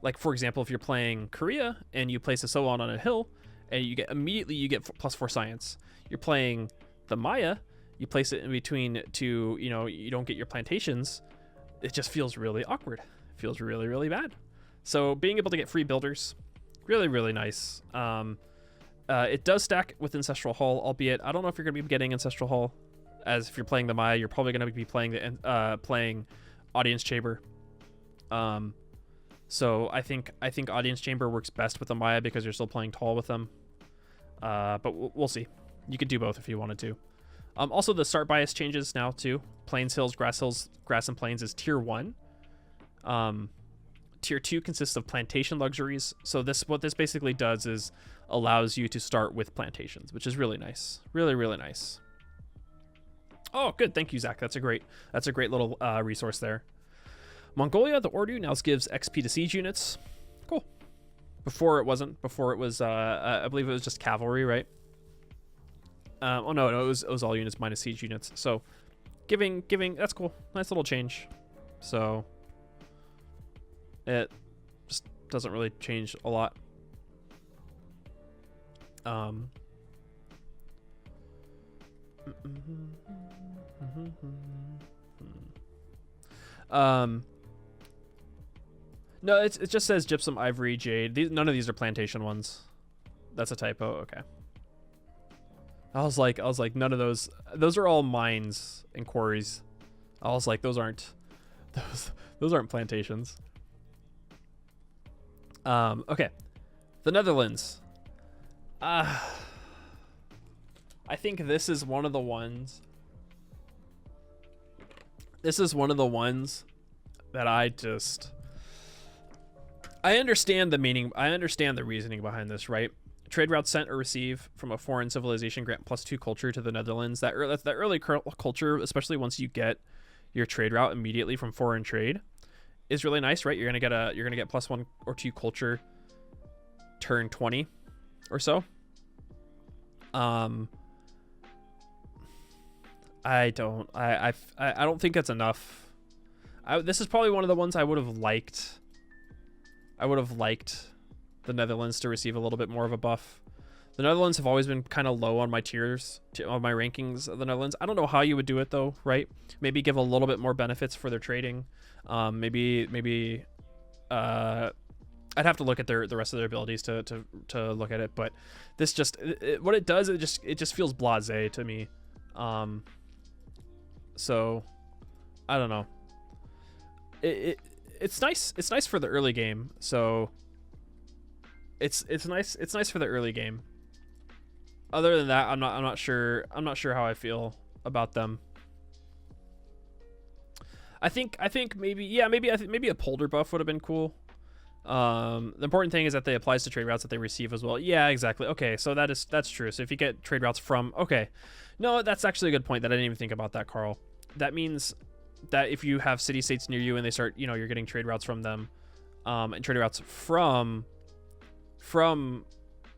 Like for example, if you're playing Korea and you place a Soan on a hill, and you get +4 science. You're playing the Maya, you place it in between two, you don't get your plantations. It just feels really awkward. It feels really, really bad. So being able to get free builders, really, really nice. It does stack with Ancestral Hall, albeit I don't know if you're going to be getting Ancestral Hall, as if you're playing the Maya, you're probably going to be playing Audience Chamber. So I think Audience Chamber works best with the Maya because you're still playing tall with them. But we'll see. You could do both if you wanted to. Also, the start bias changes now too. Plains, hills, grass and plains is tier 1. Tier 2 consists of plantation luxuries. So what this basically does is allows you to start with plantations, which is really nice. Really, really nice. Oh, good. Thank you, Zach. That's a great little resource there. Mongolia, the Ordu now gives XP to siege units. Cool. Before it wasn't. Before it was, I believe it was just cavalry, right? Oh no, it was all units minus siege units. So, giving, that's cool. Nice little change. So, it just doesn't really change a lot. No, it just says gypsum, ivory, jade. None of these are plantation ones. That's a typo. Okay. I was like, none of those. Those are all mines and quarries. I was like, those aren't plantations. Okay. The Netherlands. I think this is one of the ones. This is one of the ones that I understand the meaning. I understand the reasoning behind this, right? Trade routes sent or receive from a foreign civilization grant +2 culture to the Netherlands. That early culture, especially once you get your trade route immediately from foreign trade, is really nice, right? You're gonna get +1 or 2 culture turn 20 or so. I don't think that's enough. This is probably one of the ones I would have liked. I would have liked the Netherlands to receive a little bit more of a buff. The Netherlands have always been kind of low on my tiers, on my rankings of the Netherlands. I don't know how you would do it though, right? Maybe give a little bit more benefits for their trading. Maybe I'd have to look at the rest of their abilities to look at it, but this just what it does, it just feels blasé to me. So I don't know. It's nice for the early game. So it's nice for the early game. Other than that, I'm not sure how I feel about them. I think maybe, yeah, maybe a polder buff would have been cool. The important thing is that they applies to trade routes that they receive as well. Yeah, exactly. Okay, so that's true. So if you get trade routes from, okay, no, that's actually a good point that I didn't even think about that, Carl. That means that if you have city states near you and they start, you're getting trade routes from them, and trade routes from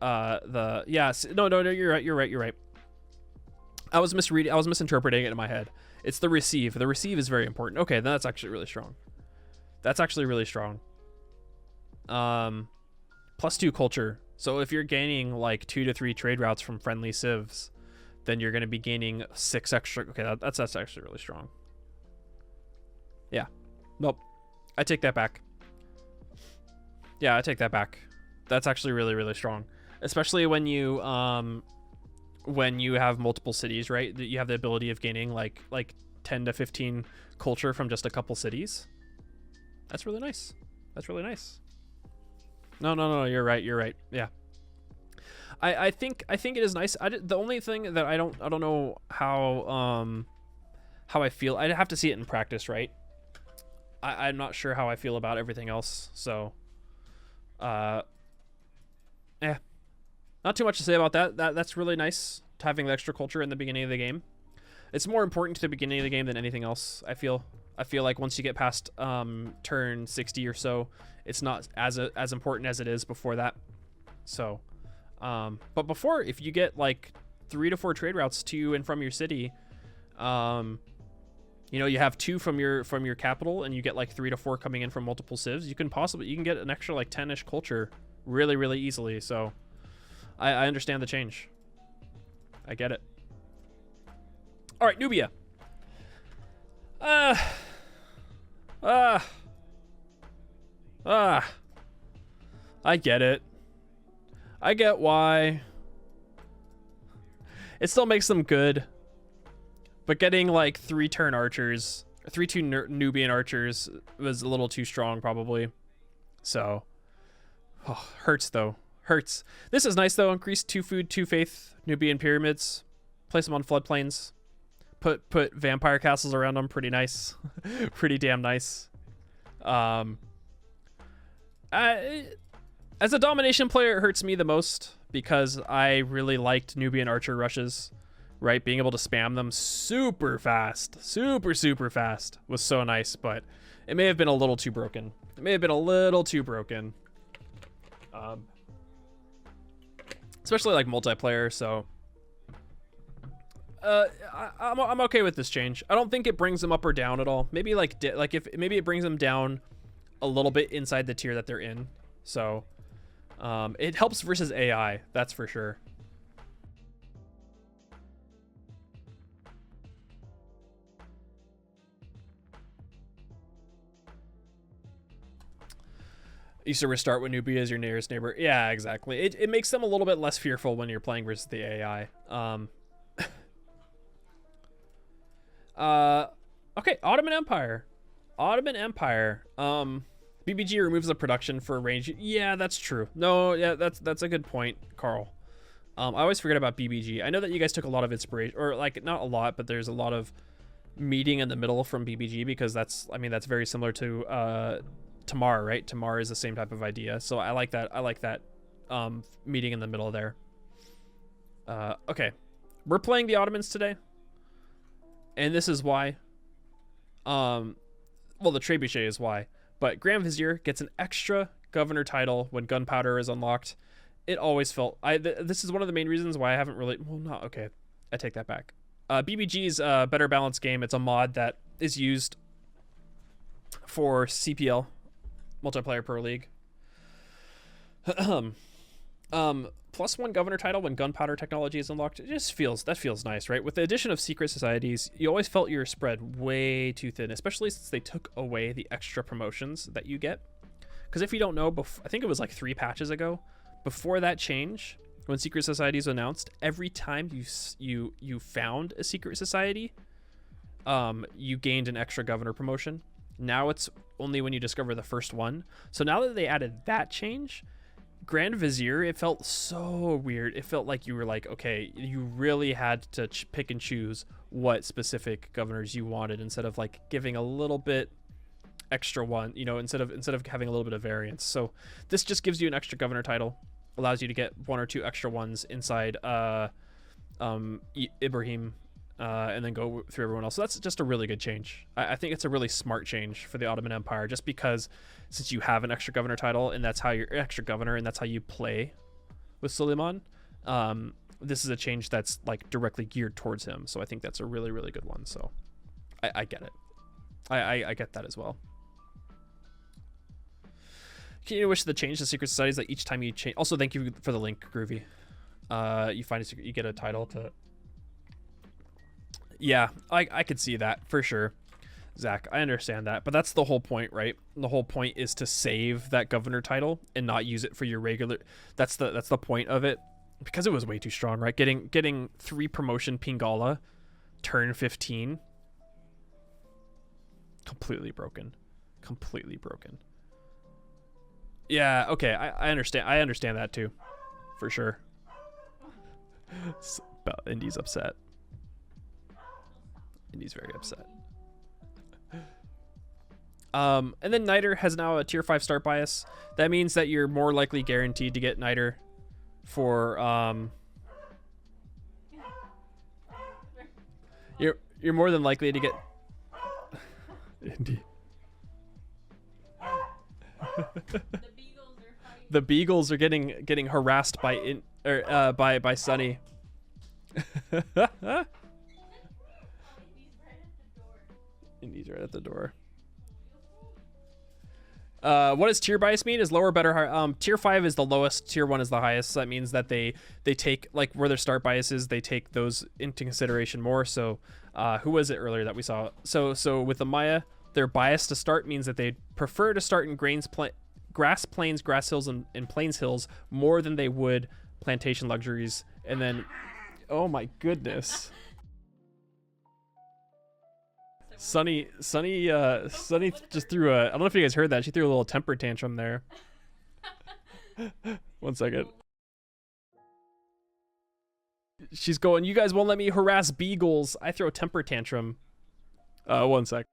no, you're right. I was misinterpreting it in my head. It's the receive. The receive is very important. Okay, then that's actually really strong. That's actually really strong. +2 culture. So if you're gaining like 2 to 3 trade routes from friendly civs, then you're going to be gaining 6 extra. Okay, that's actually really strong. Yeah. Nope. I take that back. Yeah, I take that back. That's actually really, really strong. Especially when you have multiple cities, right? That you have the ability of gaining like 10 to 15 culture from just a couple cities. That's really nice. That's really nice. No, you're right. Yeah. I think it is nice. The only thing that I don't know how I feel. I'd have to see it in practice, right? I'm not sure how I feel about everything else. So not too much to say about that. That's really nice, having the extra culture in the beginning of the game. It's more important to the beginning of the game than anything else, I feel. I feel like once you get past turn 60 or so, it's not as important as it is before that. So, but before, if you get like 3 to 4 trade routes to and from your city, you have 2 from your capital, and you get like 3 to 4 coming in from multiple civs. You can get an extra like 10-ish culture really, really easily. So, I understand the change. I get it. All right, Nubia. I get it. I get why. It still makes them good. But getting like 3-turn archers, 3-2 Nubian archers was a little too strong probably. So, hurts though. Hurts. This is nice though. Increase 2 food, 2 faith Nubian pyramids. Place them on floodplains. Put vampire castles around them. Pretty nice. Pretty damn nice. As a domination player, it hurts me the most because I really liked Nubian archer rushes, right? Being able to spam them super fast, super fast was so nice, but it may have been a little too broken. Especially like multiplayer, so I'm okay with this change. I don't think it brings them up or down at all. Maybe maybe it brings them down a little bit inside the tier that they're in. So it helps versus AI, that's for sure. You used to restart when Nubia is your nearest neighbor. Yeah, exactly. It makes them a little bit less fearful when you're playing versus the AI. Okay, Ottoman Empire. BBG removes the production for range. Yeah, that's true. No, yeah, that's a good point, Carl. I always forget about BBG. I know that you guys took a lot of inspiration, or like not a lot, but there's a lot of meeting in the middle from BBG because that's very similar to Tamar, right? Tamar is the same type of idea. So I like that meeting in the middle there. Okay. We're playing the Ottomans today. And this is why. Well, the trebuchet is why. But Grand Vizier gets an extra governor title when gunpowder is unlocked. It always felt... this is one of the main reasons why I haven't really... Well, not... Okay. I take that back. BBG's Better Balanced Game. It's a mod that is used for CPL, Multiplayer Pro League. +1 governor title when gunpowder technology is unlocked. That feels nice, right? With the addition of secret societies, you always felt you were spread way too thin, especially since they took away the extra promotions that you get. Because if you don't know, I think it was like 3 patches ago, before that change, when secret societies were announced, every time you found a secret society, you gained an extra governor promotion. Now it's only when you discover the first one. So now that they added that change, Grand Vizier, it felt so weird. It felt like you were like, okay, you really had to pick and choose what specific governors you wanted instead of like giving a little bit extra one, you know, instead of having a little bit of variance. So this just gives you an extra governor title, allows you to get 1 or 2 extra ones inside Ibrahim, and then go through everyone else. So that's just a really good change. I think it's a really smart change for the Ottoman Empire, just because since you have an extra governor title and that's how you're extra governor and that's how you play with Suleiman, this is a change that's like directly geared towards him. So I think that's a really, really good one. So I get it. I get that as well. Can you wish the change to secret societies that each time you change? Also, thank you for the link, Groovy. You find a secret, you get a title to. Yeah, I could see that for sure, Zach. I understand that, but that's the whole point, right? The whole point is to save that governor title and not use it for your regular. That's the point of it, because it was way too strong, right? Getting 3 promotion Pingala, turn 15. Completely broken. Yeah, okay, I understand that too, for sure. Indy's upset. Indy's very upset. And then Niter has now a tier 5 start bias. That means that you're more likely guaranteed to get Niter for you're more than likely to get Indy. The Beagles are getting harassed by by Sunny. Indy's right at the door. What does tier bias mean? Is lower, better, higher. Tier 5 is the lowest, tier 1 is the highest. So that means that they take, like, where their start biases, they take those into consideration more. So who was it earlier that we saw? So with the Maya, their bias to start means that they prefer to start in grass plains, grass hills, and plains hills more than they would plantation luxuries. And then, oh my goodness. Sunny just threw I don't know if you guys heard that. She threw a little temper tantrum there. 1 second. She's going, you guys won't let me harass beagles. I throw a temper tantrum. 1 sec.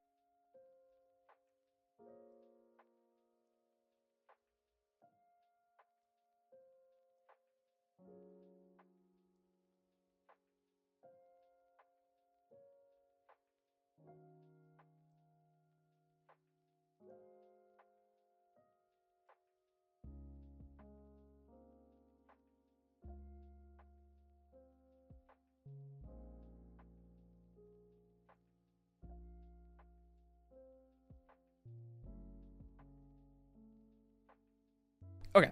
Okay.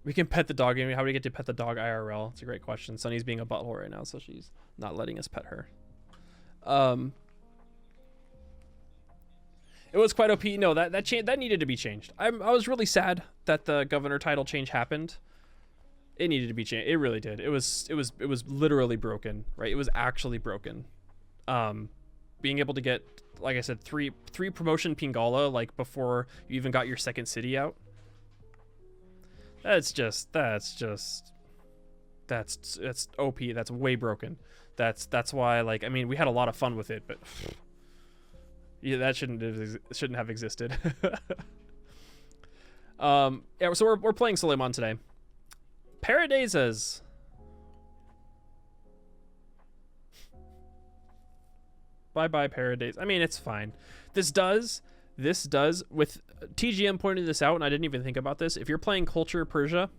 We can pet the dog. How do we get to pet the dog IRL? It's a great question. Sunny's being a butthole right now, so she's not letting us pet her. It was quite OP. No, that needed to be changed. I was really sad that the governor title change happened. It needed to be changed. It really did. It was literally broken, right? It was actually broken. Being able to get, like I said, three promotion Pingala, like before you even got your second city out. That's OP. That's way broken. That's why, like, I mean, we had a lot of fun with it, but yeah, that shouldn't have existed. Yeah, so we're playing Suleiman today. Paradisas. Bye Paradise. I mean, it's fine. This does with TGM pointed this out, and I didn't even think about this. If you're playing Culture Persia,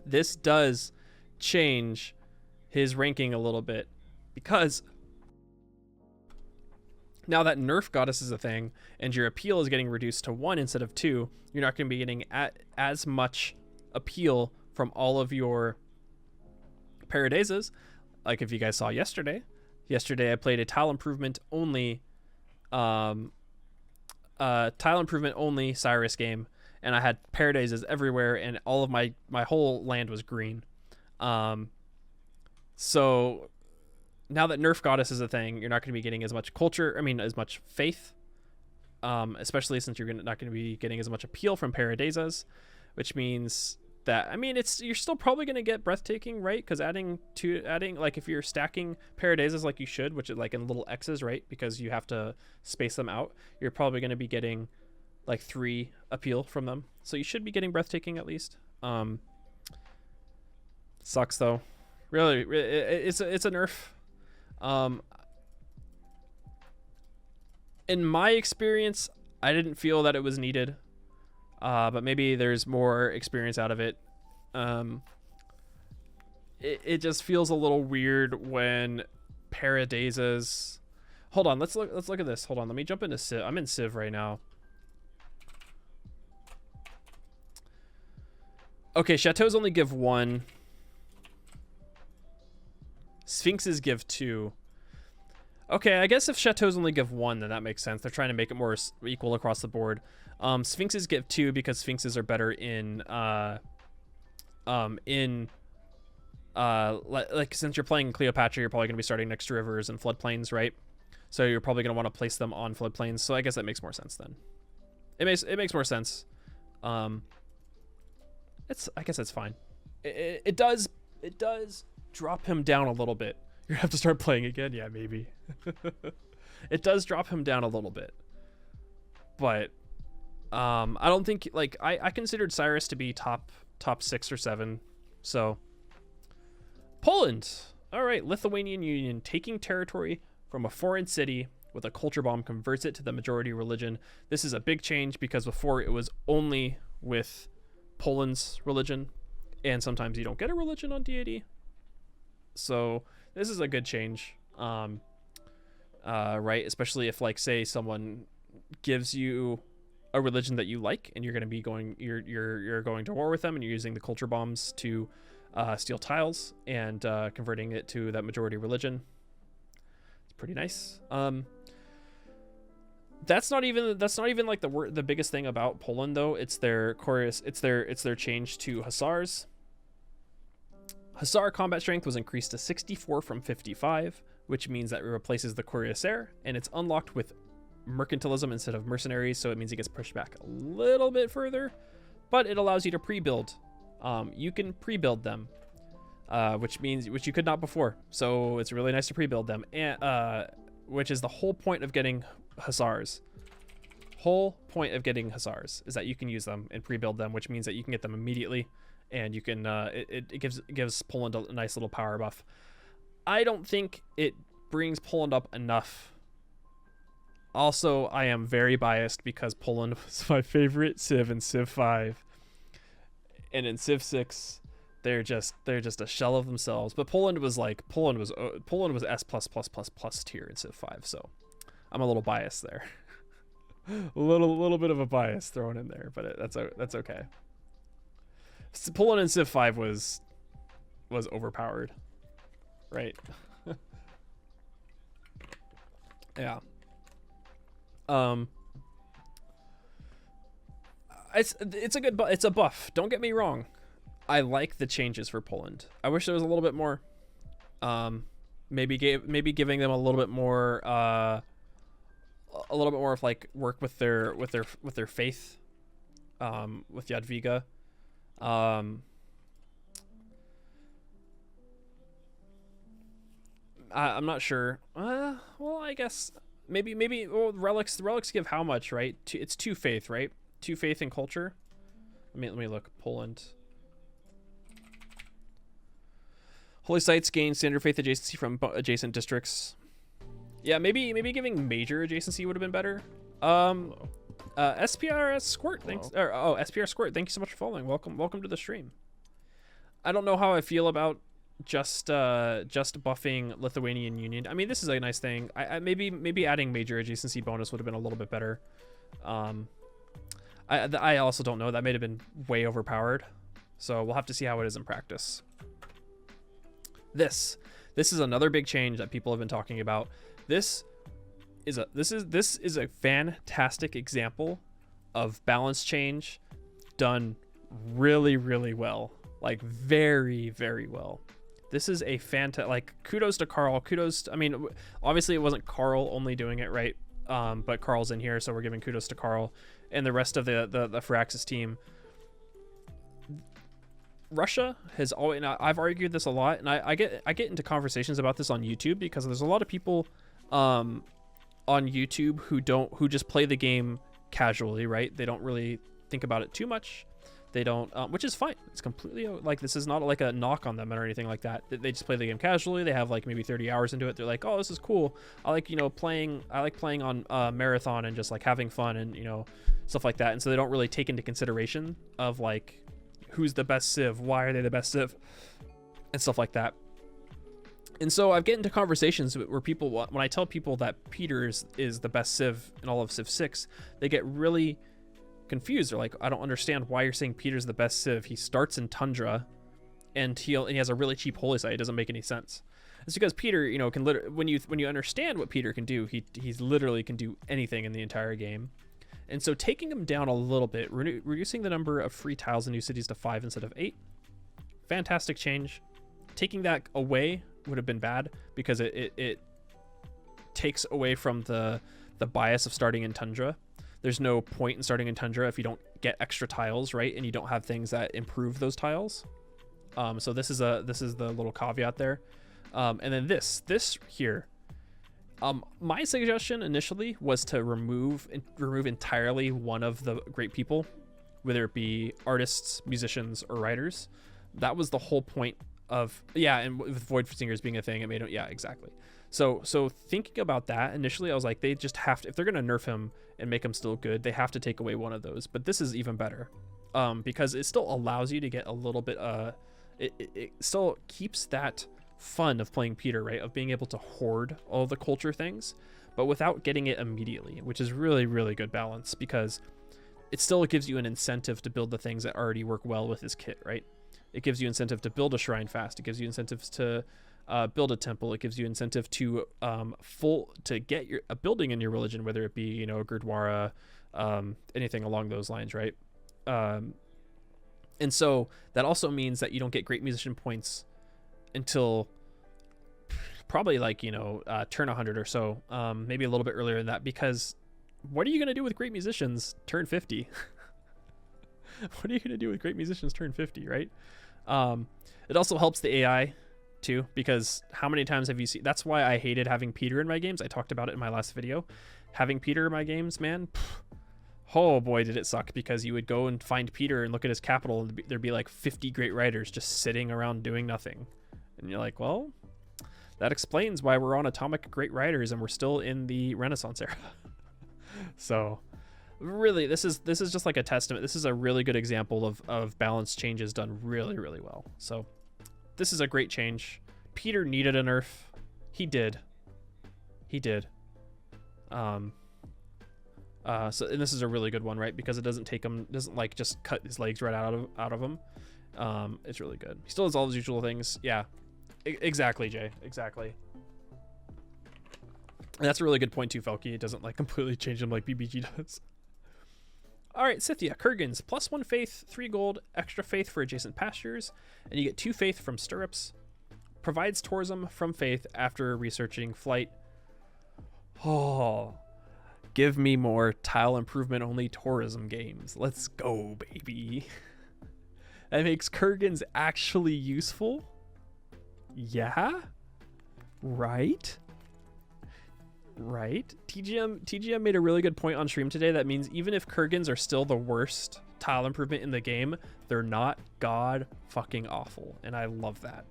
this does change his ranking a little bit, because now that Nerf Goddess is a thing and your appeal is getting reduced to 1 instead of 2, you're not going to be getting as much appeal from all of your Paradisas. Like if you guys saw yesterday I played a tile improvement only Cyrus game, and I had Paradises everywhere, and all of my whole land was green. So now that Nerf Goddess is a thing, you're not going to be getting as much culture, as much faith especially since you're not going to be getting as much appeal from paradisas, which means that, I mean, you're still probably going to get breathtaking, right? Because adding like if you're stacking paradisas like you should, which is like in little X's, right? Because you have to space them out, you're probably going to be getting like 3 appeal from them. So you should be getting breathtaking at least. Sucks though. Really, it's a nerf. In my experience, I didn't feel that it was needed. But maybe there's more experience out of it. It just feels a little weird when paradisas. Hold on, let's look at this. Hold on, let me jump into Civ. I'm in Civ right now. Okay, chateaus only give 1. Sphinxes give 2. Okay, I guess if chateaus only give 1, then that makes sense. They're trying to make it more equal across the board. Sphinxes give 2 because sphinxes are better in like since you're playing Cleopatra, you're probably going to be starting next to rivers and floodplains, right? So you're probably going to want to place them on floodplains. So I guess that makes more sense then. It makes more sense. I guess it's fine. It does drop him down a little bit. You're gonna have to start playing again. Yeah, maybe. It does drop him down a little bit, but I don't think, like, I considered Cyrus to be top 6 or 7. So Poland, all right. Lithuanian Union, taking territory from a foreign city with a culture bomb converts it to the majority religion. This is a big change because before it was only with Poland's religion, and sometimes you don't get a religion on deity. So this is a good change, right? Especially if, like, say someone gives you a religion that you like, and you're going to be you're going to war with them, and you're using the culture bombs to steal tiles and converting it to that majority religion. It's pretty nice. That's not even like the biggest thing about Poland though. It's their chorus. It's their change to hussars. Hussar combat strength was increased to 64 from 55, which means that it replaces the cuirassier, and it's unlocked with mercantilism instead of mercenaries, so it means it gets pushed back a little bit further, but it allows you to pre-build. You can pre-build them, which you could not before, so it's really nice to pre-build them, and which is the whole point of getting hussars. Whole point of getting hussars is that you can use them and pre-build them, which means that you can get them immediately. And you can it gives Poland a nice little power buff. I don't think it brings Poland up enough. Also, I am very biased because Poland was my favorite Civ in Civ 5, and in Civ 6, they're just a shell of themselves. But Poland was S++++ tier in Civ 5, so I'm a little biased there. a little bit of a bias thrown in there, but that's okay. Poland in Civ 5 was overpowered, right? Yeah. It's a buff. Don't get me wrong. I like the changes for Poland. I wish there was a little bit more. Maybe giving them a little bit more of like work with their faith, with Jadwiga. I'm not sure. Well, I guess maybe relics give how much, right? It's 2 faith, right? 2 faith and culture. Let me look. Poland. Holy sites gain standard faith adjacency from adjacent districts. Yeah, maybe giving major adjacency would have been better. SPR Squirt, thanks. SPR Squirt, thank you so much for following. Welcome to the stream. I don't know how I feel about just buffing Lithuanian Union. I mean, this is a nice thing. I maybe adding major adjacency bonus would have been a little bit better. I also don't know. That may have been way overpowered. So we'll have to see how it is in practice. This is another big change that people have been talking about. This is a fantastic example of balance change done really, really well. Like very, very well. This is a kudos to Carl. I mean, obviously it wasn't Carl only doing it, right? but Carl's in here, so we're giving kudos to Carl and the rest of the Firaxis team. Russia has always, and I've argued this a lot, and I get into conversations about this on YouTube because there's a lot of people on YouTube who just play the game casually, right? They don't really think about it too much. They don't, which is fine. It's completely, like, this is not like a knock on them or anything like that. They just play the game casually. They have like maybe 30 hours into it. They're like, oh, this is cool. I like, playing on Marathon and just like having fun and, stuff like that. And so they don't really take into consideration of like, who's the best Civ? Why are they the best Civ? And stuff like that. And so I've get into conversations where people, when I tell people that Peter is the best Civ in all of Civ 6, they get really confused. They're like, I don't understand why you're saying Peter's the best Civ. He starts in Tundra and he has a really cheap holy site. It doesn't make any sense. It's because Peter, can when you understand what Peter can do, he's literally can do anything in the entire game. And so taking him down a little bit, reducing the number of free tiles in new cities to 5 instead of 8, fantastic change. Taking that away would have been bad because it takes away from the bias of starting in Tundra. There's no point in starting in Tundra if you don't get extra tiles, right? And you don't have things that improve those tiles. So this is the little caveat there. And then this here. My suggestion initially was to remove entirely one of the great people, whether it be artists, musicians, or writers. That was the whole point of, and with Void Singers being a thing, it made it, exactly. So thinking about that, initially I was like, they just have to, if they're going to nerf him and make him still good, they have to take away one of those. But this is even better because it still allows you to get a little bit, it still keeps that fun of playing Peter, right? Of being able to hoard all the culture things, but without getting it immediately, which is really, really good balance because it still gives you an incentive to build the things that already work well with his kit, right? It gives you incentive to build a shrine fast. It gives you incentives to build a temple. It gives you incentive to get a building in your religion, whether it be, a Gurdwara, anything along those lines, right? And so that also means that you don't get great musician points until probably like, turn 100 or so, maybe a little bit earlier than that, because what are you going to do with great musicians turn 50? What are you going to do with great musicians turn 50, right? It also helps the AI too, because how many times have you seen, that's why I hated having Peter in my games. I talked about it in my last video. Having Peter in my games, man, oh boy, did it suck, because you would go and find Peter and look at his capital and there'd be like 50 great writers just sitting around doing nothing. And you're like, well, that explains why we're on Atomic Great Writers and we're still in the Renaissance era. So really, this is just like a testament. This is a really good example of balance changes done really, really well. So this is a great change. Peter needed a nerf. He did. So, and this is a really good one, right? Because it doesn't like just cut his legs right out of him. It's really good. He still has all his usual things. Yeah, exactly, Jay. Exactly. And that's a really good point too, Felky. It doesn't like completely change him like BBG does. All right, Scythia, Kurgans, +1 faith, 3 gold, extra faith for adjacent pastures, and you get 2 faith from stirrups. Provides tourism from faith after researching flight. Oh, give me more tile improvement only tourism games. Let's go, baby. That makes Kurgans actually useful. Yeah, right. TGM made a really good point on stream today. That means even if Kurgans are still the worst tile improvement in the game, they're not god fucking awful, and I love that.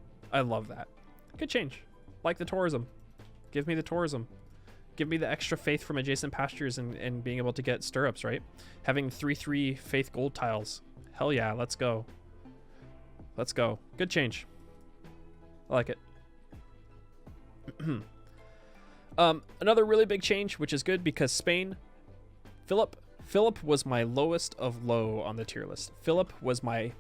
Good change. Like the tourism. Give me the tourism. Give me the extra faith from adjacent pastures and being able to get stirrups, right? Having 3/3 faith gold tiles. Hell yeah, let's go. Good change. I like it. Another really big change, which is good because Spain, Philip was my lowest of low on the tier list. Philip was my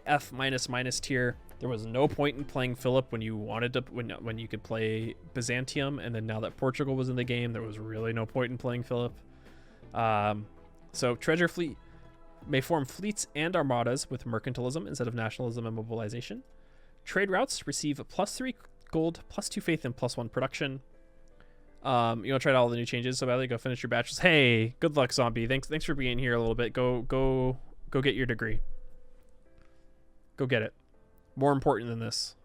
F minus tier. There was no point in playing Philip when you wanted to, when you could play Byzantium, and then now that Portugal was in the game, there was really no point in playing Philip. So treasure fleet may form fleets and armadas with mercantilism instead of nationalism and mobilization. Trade routes receive +3 gold, +2 faith, and +1 production. You want to try out all the new changes so badly? Go finish your bachelor's. Hey, good luck, zombie. Thanks for being here a little bit. Go get your degree. Go get it. More important than this.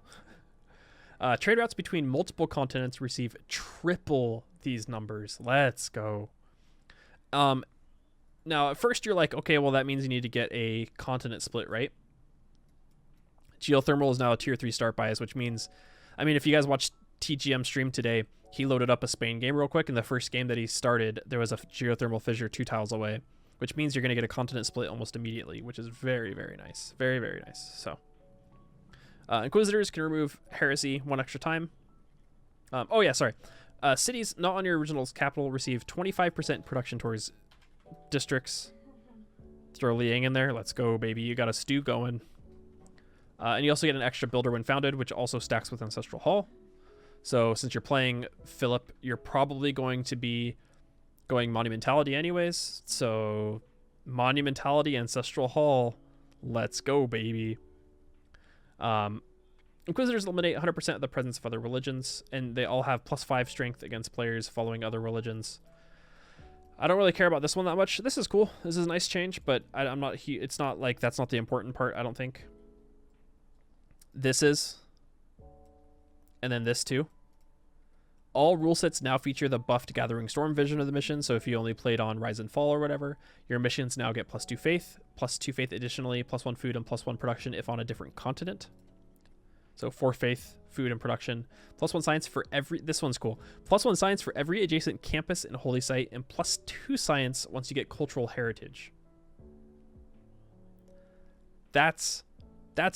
Trade routes between multiple continents receive triple these numbers. Let's go. Now, at first you're like, okay, well, that means you need to get a continent split, right? Geothermal is now a tier 3 start bias, which means, I mean, if you guys watched TGM stream today, he loaded up a Spain game real quick, and the first game that he started, there was a geothermal fissure 2 tiles away, which means you're going to get a continent split almost immediately, which is very, very nice. Very, very nice. So, Inquisitors can remove heresy 1 extra time. Oh, yeah, sorry. Cities not on your original capital receive 25% production towards districts. Throw Liang in there. Let's go, baby. You got a stew going. And you also get an extra builder when founded, which also stacks with Ancestral Hall. So since you're playing Philip, you're probably going to be going Monumentality anyways. So Monumentality, Ancestral Hall. Let's go, baby. Inquisitors eliminate 100% of the presence of other religions, and they all have +5 strength against players following other religions. I don't really care about this one that much. This is cool. This is a nice change, but I'm not. It's not like that's not the important part. I don't think. This is, and then this too. All rule sets now feature the buffed Gathering Storm vision of the mission. So if you only played on Rise and Fall or whatever, your missions now get +2 faith, +2 faith additionally, +1 food, and +1 production if on a different continent. So 4 faith, food, and production. +1 science for every... This one's cool. +1 science for every adjacent campus and holy site, and +2 science once you get cultural heritage. That's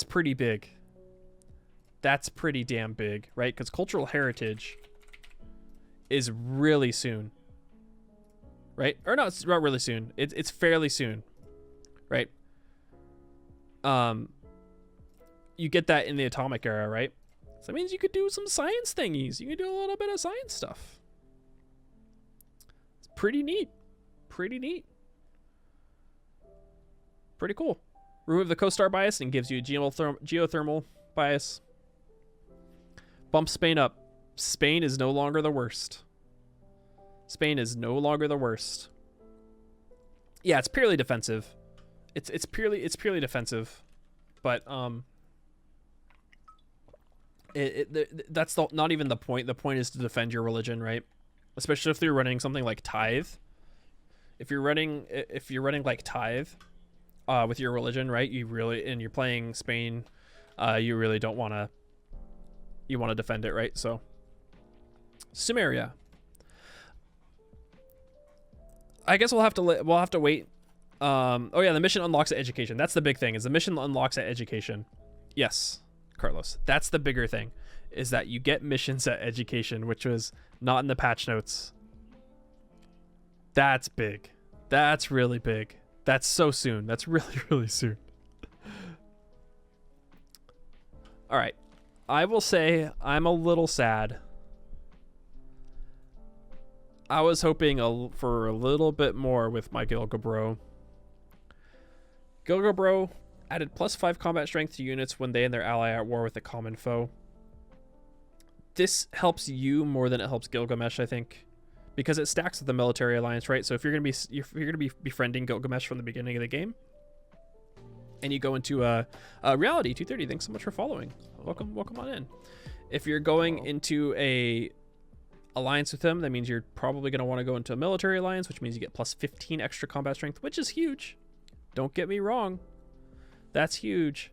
pretty big. That's pretty damn big, right? Because cultural heritage is really soon. Right? Or no, it's not really soon. It's fairly soon. Right? You get that in the atomic era, right? So that means you could do some science thingies. You can do a little bit of science stuff. It's pretty neat. Pretty neat. Pretty cool. Remove the co-star bias and gives you a geothermal bias. Bump Spain up. Spain is no longer the worst. Spain is no longer the worst. Yeah, it's purely defensive. It's purely defensive. But that's not even the point. The point is to defend your religion, right? Especially if you're running something like Tithe. If you're running like Tithe with your religion, right? And you're playing Spain, you really don't want to. You want to defend it, right? So, Sumeria. I guess we'll have to wait. Oh yeah, the mission unlocks at education. That's the big thing. Is the mission unlocks at education? Yes. Carlos, that's the bigger thing, is that you get missions at education, which was not in the patch notes. That's big. That's really big. That's so soon. That's really, really soon. All right. I will say I'm a little sad. I was hoping for a little bit more with my Gilgabro. Gilgabro added +5 combat strength to units when they and their ally are at war with a common foe. This helps you more than it helps Gilgamesh, I think, because it stacks with the military alliance, right? So if you're gonna be befriending Gilgamesh from the beginning of the game, and you go into reality 230, thanks so much for following. Welcome on in. If you're going into a alliance with him, that means you're probably gonna want to go into a military alliance, which means you get +15 extra combat strength, which is huge. Don't get me wrong. That's huge.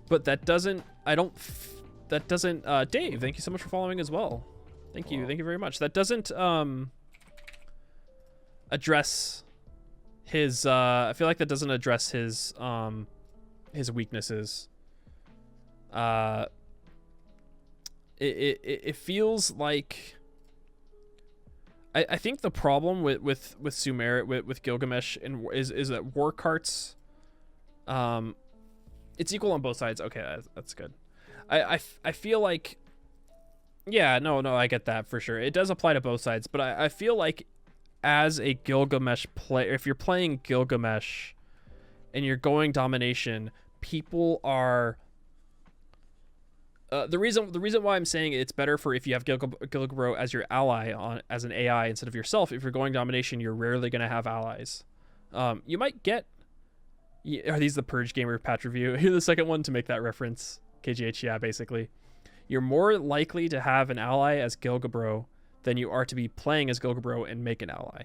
But that doesn't, Dave, thank you so much for following as well. Thank you very much. That doesn't address his, I feel like that doesn't address his weaknesses. It feels like, I think the problem with Sumeria, with Gilgamesh is that war carts, it's equal on both sides. Okay, that's good. I feel like, yeah, no, I get that for sure. It does apply to both sides, but I feel like as a Gilgamesh player, if you're playing Gilgamesh and you're going domination, people are The reason why I'm saying it's better for if you have Gilgabro as your ally as an AI instead of yourself. If you're going domination, you're rarely going to have allies. You might get. Are these the Purge Gamer patch review? Here's the second one to make that reference. KGH, yeah, basically. You're more likely to have an ally as Gilgabro than you are to be playing as Gilgabro and make an ally.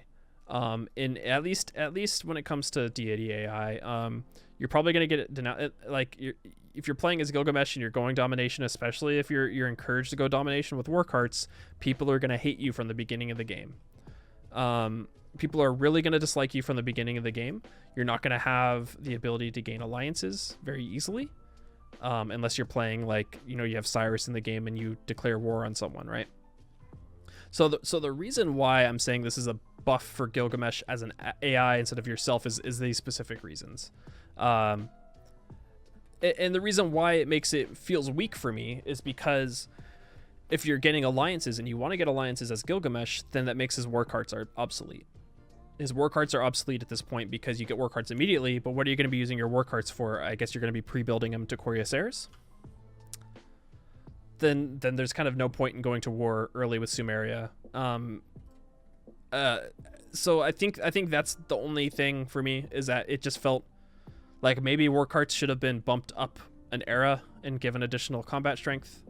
In at least when it comes to deity AI, you're probably going to get it if you're playing as Gilgamesh and you're going domination, especially if you're encouraged to go domination with war carts, people are going to hate you from the beginning of the game. People are really going to dislike you from the beginning of the game. You're not going to have the ability to gain alliances very easily, unless you're playing you have Cyrus in the game and you declare war on someone, right? So the reason why I'm saying this is a buff for Gilgamesh as an AI instead of yourself is these specific reasons. And the reason why it feels weak for me is because if you're getting alliances and you want to get alliances as Gilgamesh, then that makes his war carts are obsolete. His war carts are obsolete at this point because you get war carts immediately, but what are you going to be using your war carts for? I guess you're going to be pre-building them to Corioceres. Then there's kind of no point in going to war early with Sumeria. So I think that's the only thing for me, is that it just felt like maybe war carts should have been bumped up an era and given additional combat strength.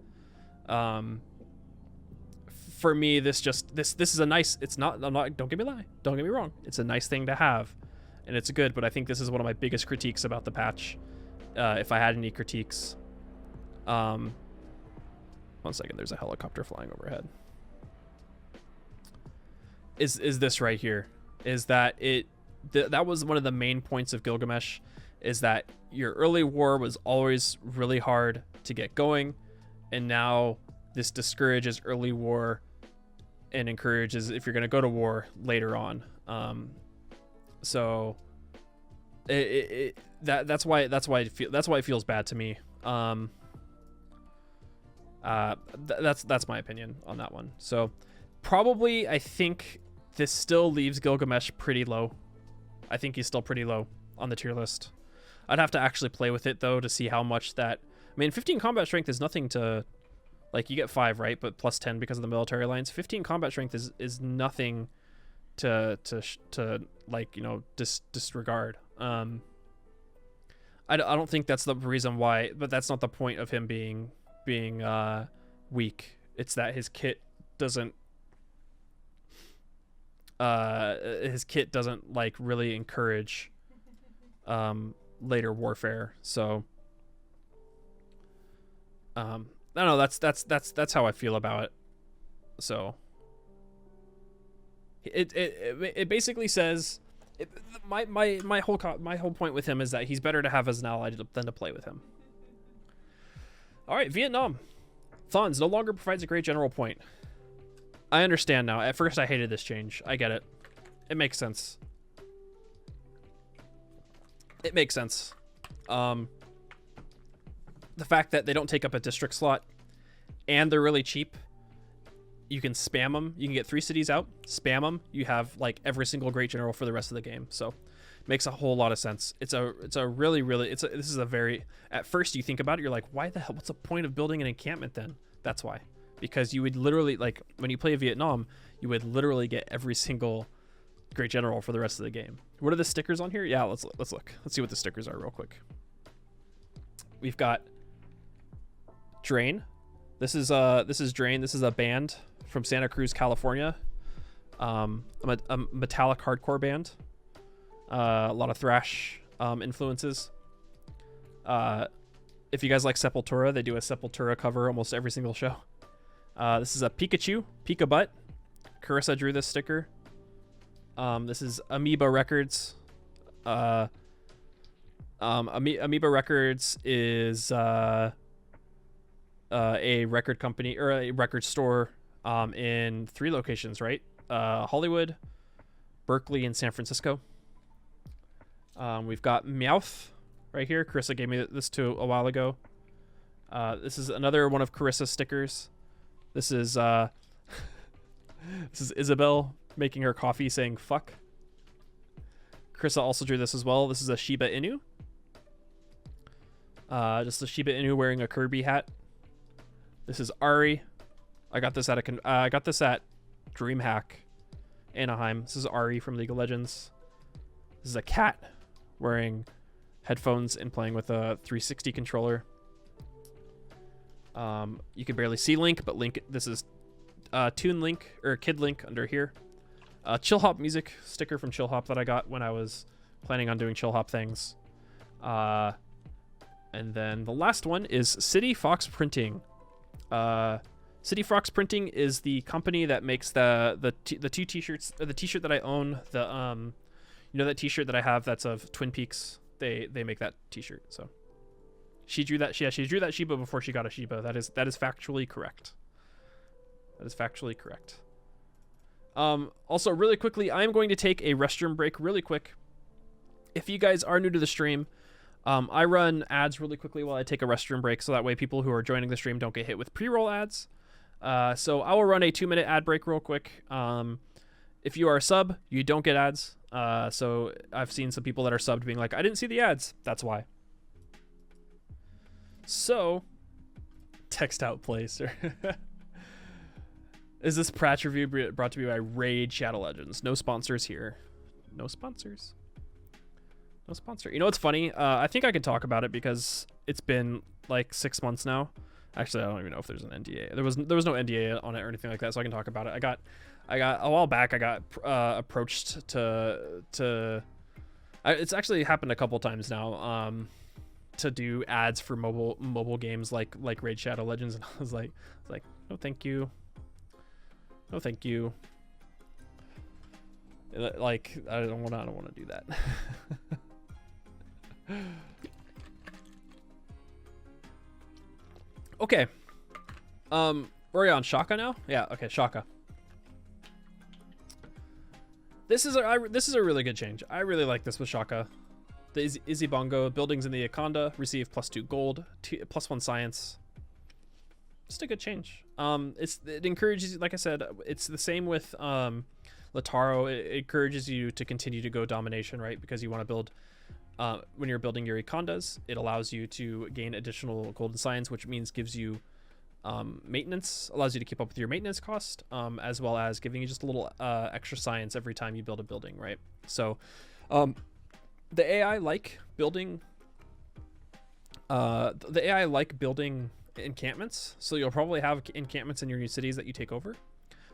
For me, this is a nice. Don't get me wrong. It's a nice thing to have, and it's good. But I think this is one of my biggest critiques about the patch. If I had any critiques, 1 second. There's a helicopter flying overhead. Is this right here? Is that it? That was one of the main points of Gilgamesh. Is that your early war was always really hard to get going, and now this discourages early war and encourages if you're going to go to war later on. So that's why it feels bad to me. That's my opinion on that one. So probably I think this still leaves Gilgamesh pretty low. I think he's still pretty low on the tier list. I'd have to actually play with it though to see how much that. I mean, 15 combat strength is nothing to. You get 5, right? But plus 10 because of the military alliance. 15 combat strength is nothing to disregard. I don't think that's the reason why, but that's not the point of him being weak. It's that his kit doesn't really encourage later warfare. So I don't know. That's how I feel about it. So it basically says my whole point with him is that he's better to have as an ally than to play with him. All right, Vietnam. Thons no longer provides a great general point. I understand now. At first I hated this change. I get it. It makes sense. It makes sense. The fact that they don't take up a district slot and they're really cheap, you can spam them. You can get 3 cities out, spam them. You have every single great general for the rest of the game. So it makes a whole lot of sense. This is a very, at first you think about it, you're like, why the hell, what's the point of building an encampment then? That's why, because you would literally when you play Vietnam, you would literally get every single great general for the rest of the game. What are the stickers on here? Yeah, let's look. Let's see what the stickers are real quick. We've got Drain. This is Drain. This is a band from Santa Cruz, California. A metallic hardcore band. A lot of thrash influences. If you guys like Sepultura, they do a Sepultura cover almost every single show. This is a Pikachu, Pika Butt. Carissa drew this sticker. This is Amoeba Records. Amoeba Records is a record company or a record store in 3 locations, right? Hollywood, Berkeley, and San Francisco. We've got Meowth right here. Carissa gave me this too a while ago. This is another one of Carissa's stickers. This is this is Isabel making her coffee saying fuck. Carissa also drew this as well. This is a Shiba Inu. Just a Shiba Inu wearing a Kirby hat. This is Ari. I got this at DreamHack Anaheim. This is Ari from League of Legends. This is a cat wearing headphones and playing with a 360 controller. You can barely see Link, but Link, this is Toon Link, or Kid Link under here. Chill Hop music sticker from Chill Hop that I got when I was planning on doing Chill Hop things. And then the last one is City Fox Printing. City Fox Printing is the company that makes the two t-shirts, or the t-shirt that I own, you know that t-shirt that I have that's of Twin Peaks. They make that t-shirt. So she drew that. She drew that Shiba before she got a Shiba. That is factually correct. That is factually correct. Also, really quickly, I'm going to take a restroom break really quick. If you guys are new to the stream, I run ads really quickly while I take a restroom break, so that way people who are joining the stream don't get hit with pre-roll ads. So I will run a 2-minute ad break real quick. If you are a sub, you don't get ads. So I've seen some people that are subbed being like, I didn't see the ads. That's why. So, text out placer. Is this Pratch review brought to you by Raid Shadow Legends? No sponsors here. No sponsors. No sponsor. You know what's funny? I think I could talk about it because it's been like 6 months now. Actually, I don't even know if there's an NDA. There was no NDA on it or anything like that, so I can talk about it. I got a while back. I got approached to. It's actually happened a couple times now. To do ads for mobile games like Raid Shadow Legends, and I was like, no, thank you. No, thank you. Like, I don't want to do that. Okay. Are we on Shaka now? Yeah, okay, Shaka. This is a really good change. I really like this with Shaka. The Izzy Bongo buildings in the Akanda receive +2 gold, +1 science. Just a good change. It encourages, like I said, it's the same with Lataro. It encourages you to continue to go domination, right? Because you want to build. When you're building your Akandas, it allows you to gain additional golden science, which means gives you maintenance, allows you to keep up with your maintenance cost, as well as giving you just a little extra science every time you build a building, right? So the AI like building encampments, so you'll probably have encampments in your new cities that you take over.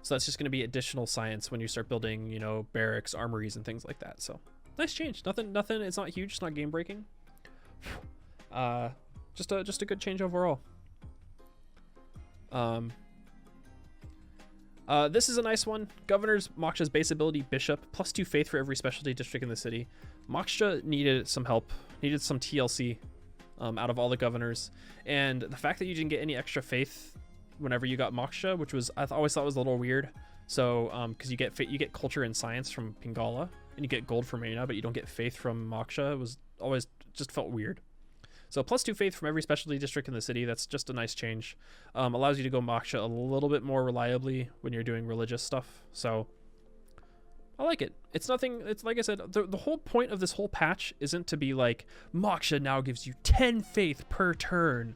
So that's just going to be additional science when you start building, you know, barracks, armories, and things like that. So nice change. Nothing. It's not huge. It's not game breaking. Just a good change overall. This is a nice one. Governor's Moksha's base ability Bishop, +2 faith for every specialty district in the city. Moksha needed some help, needed some TLC out of all the governors, and the fact that you didn't get any extra faith whenever you got Moksha, which was I always thought was a little weird. So because you get culture and science from Pingala, and you get gold from Mana, but you don't get faith from Moksha. It was always just felt weird. So +2 faith from every specialty district in the city. That's just a nice change. Allows you to go Moksha a little bit more reliably when you're doing religious stuff. So I like it. It's nothing. It's like I said, the whole point of this whole patch isn't to be like Moksha now gives you 10 faith per turn,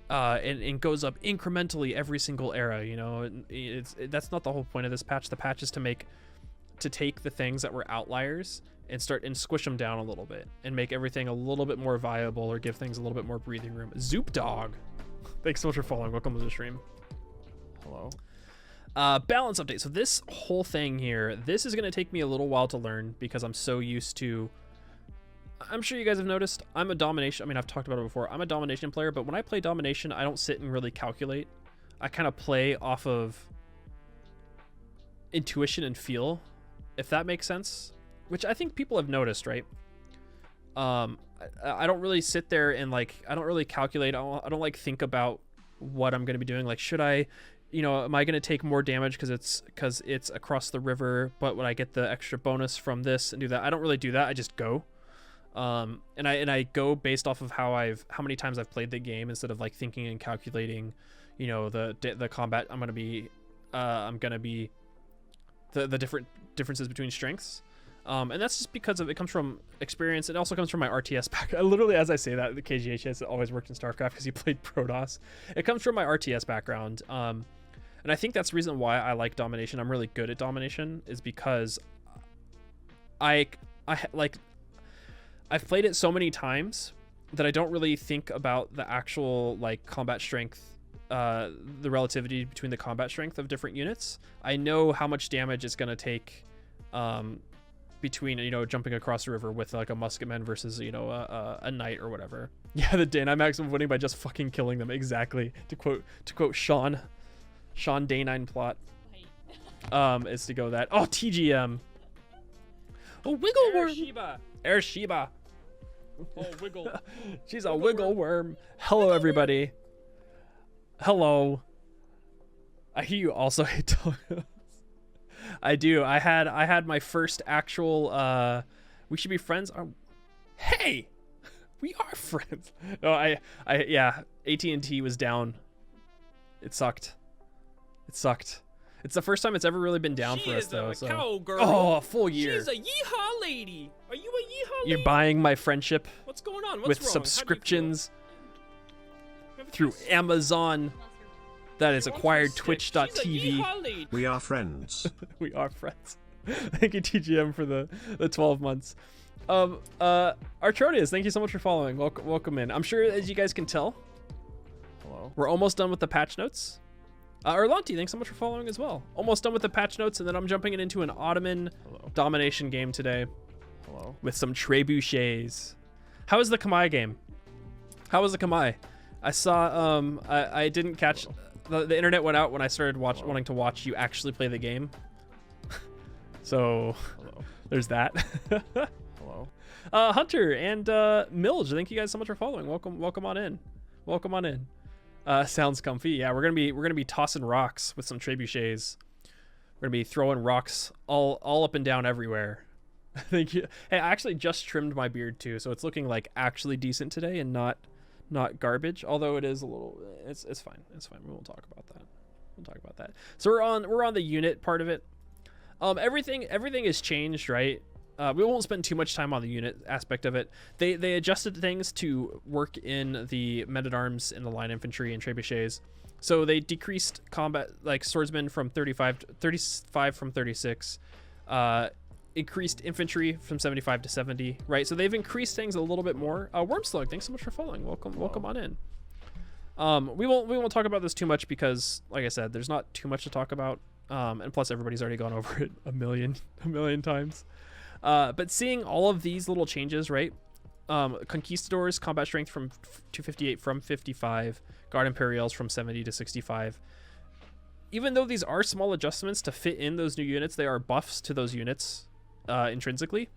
and goes up incrementally every single era. You know, that's not the whole point of this patch. The patch is to take the things that were outliers and squish them down a little bit and make everything a little bit more viable, or give things a little bit more breathing room. Zoop Dog, thanks so much for following. Welcome to the stream. Hello. Balance update. So this whole thing here, this is going to take me a little while to learn because I'm so used to. I'm sure you guys have noticed I'm a domination. I mean, I've talked about it before. I'm a domination player, but when I play domination, I don't sit and really calculate. I kind of play off of intuition and feel, if that makes sense. Which I think people have noticed, right? I don't really sit there and I don't really calculate. I don't think about what I'm going to be doing. Like, should I, am I going to take more damage because it's across the river, but when I get the extra bonus from this and do that, I don't really do that. I just go. And I go based off of how many times I've played the game, instead of thinking and calculating, the combat. I'm going to be the different differences between strengths. And that's just because it comes from experience. It also comes from my RTS background. Literally, as I say that, the KGH has always worked in StarCraft because he played Protoss. It comes from my RTS background. And I think that's the reason why I like domination. I'm really good at domination is because I've played it so many times that I don't really think about the actual like combat strength, the relativity between the combat strength of different units. I know how much damage it's going to take between, you know, jumping across the river with like a musketman versus, you know, a knight or whatever. Yeah, the Daynymax of winning by just fucking killing them. Exactly. To quote Sean Day9 plot. Is to go that. Oh, TGM. Oh, wiggle worm. Air Sheba. Oh, wiggle. She's a wiggle worm. Hello, everybody. Hello. I hear you also hate tacos. I do. I had my first actual we should be friends. Hey, we are friends. No, yeah, AT&T was down. It sucked. It's the first time it's ever really been down for us though. She is a cowgirl. Oh, a full year. She's a yeehaw lady. Are you a yeehaw lady? You're buying my friendship. What's going on? What's with wrong? Subscriptions through Amazon. That is acquired Twitch.tv. We are friends. We are friends. Thank you, TGM, for the 12 months. Artronius, thank you so much for following. Welcome in. I'm sure, as you guys can tell, Hello. We're almost done with the patch notes. Erlanti, thanks so much for following as well. Almost done with the patch notes, and then I'm jumping into an Ottoman domination game today. Hello. With some trebuchets. How was the Khmer game? How was the Khmer? I saw, I didn't catch... The internet went out when I started wanting to watch you actually play the game. So there's that. Hello. Hunter and Milge, thank you guys so much for following. Welcome on in. Welcome on in. Sounds comfy. Yeah, we're gonna be tossing rocks with some trebuchets. We're gonna be throwing rocks all up and down everywhere. Thank you. Hey, I actually just trimmed my beard too, so it's looking like actually decent today and not garbage, although it is a little, it's fine. We won't talk about that. So we're on the unit part of it. Everything has changed, right? We won't spend too much time on the unit aspect of it. They adjusted things to work in the men-at-arms and the line infantry and trebuchets. So they decreased combat, like swordsmen from 35 from 36, increased infantry from 75 to 70, right? So they've increased things a little bit more. Wormslug, thanks so much for following. Welcome on in. We won't talk about this too much because, like I said, there's not too much to talk about. And plus everybody's already gone over it a million times. But seeing all of these little changes, right? Conquistadors, combat strength from 258 from 55, Guard Imperials from 70 to 65. Even though these are small adjustments to fit in those new units, they are buffs to those units intrinsically.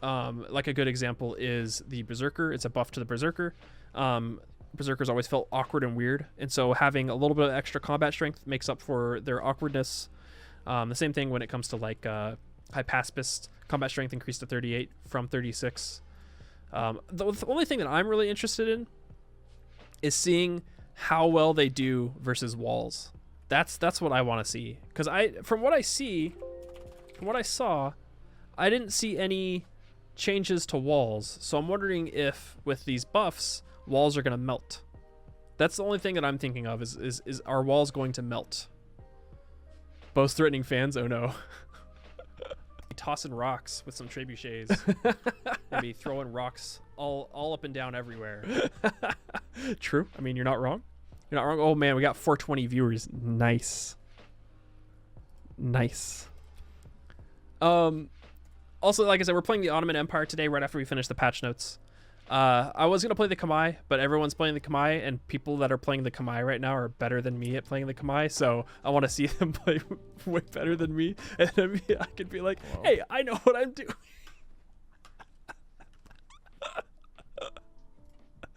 Like a good example is the Berserker. It's a buff to the Berserker. Berserkers always felt awkward and weird, and so having a little bit of extra combat strength makes up for their awkwardness. The same thing when it comes to like High Pacifist, combat strength increased to 38 from 36. The only thing that I'm really interested in is seeing how well they do versus walls. That's what I want to see, because from what I saw, I didn't see any changes to walls. So I'm wondering if with these buffs, walls are going to melt. That's the only thing that I'm thinking of is are walls going to melt? Both threatening fans? Oh no. Tossing rocks with some trebuchets. Maybe throwing rocks all up and down everywhere. True. I mean, you're not wrong. You're not wrong. Oh man, we got 420 viewers. Nice. Also, like I said, we're playing the Ottoman Empire today right after we finish the patch notes. I was going to play the Khmer, but everyone's playing the Khmer, and people that are playing the Khmer right now are better than me at playing the Khmer, so I want to see them play way better than me, and then I could be like, hey, I know what I'm doing.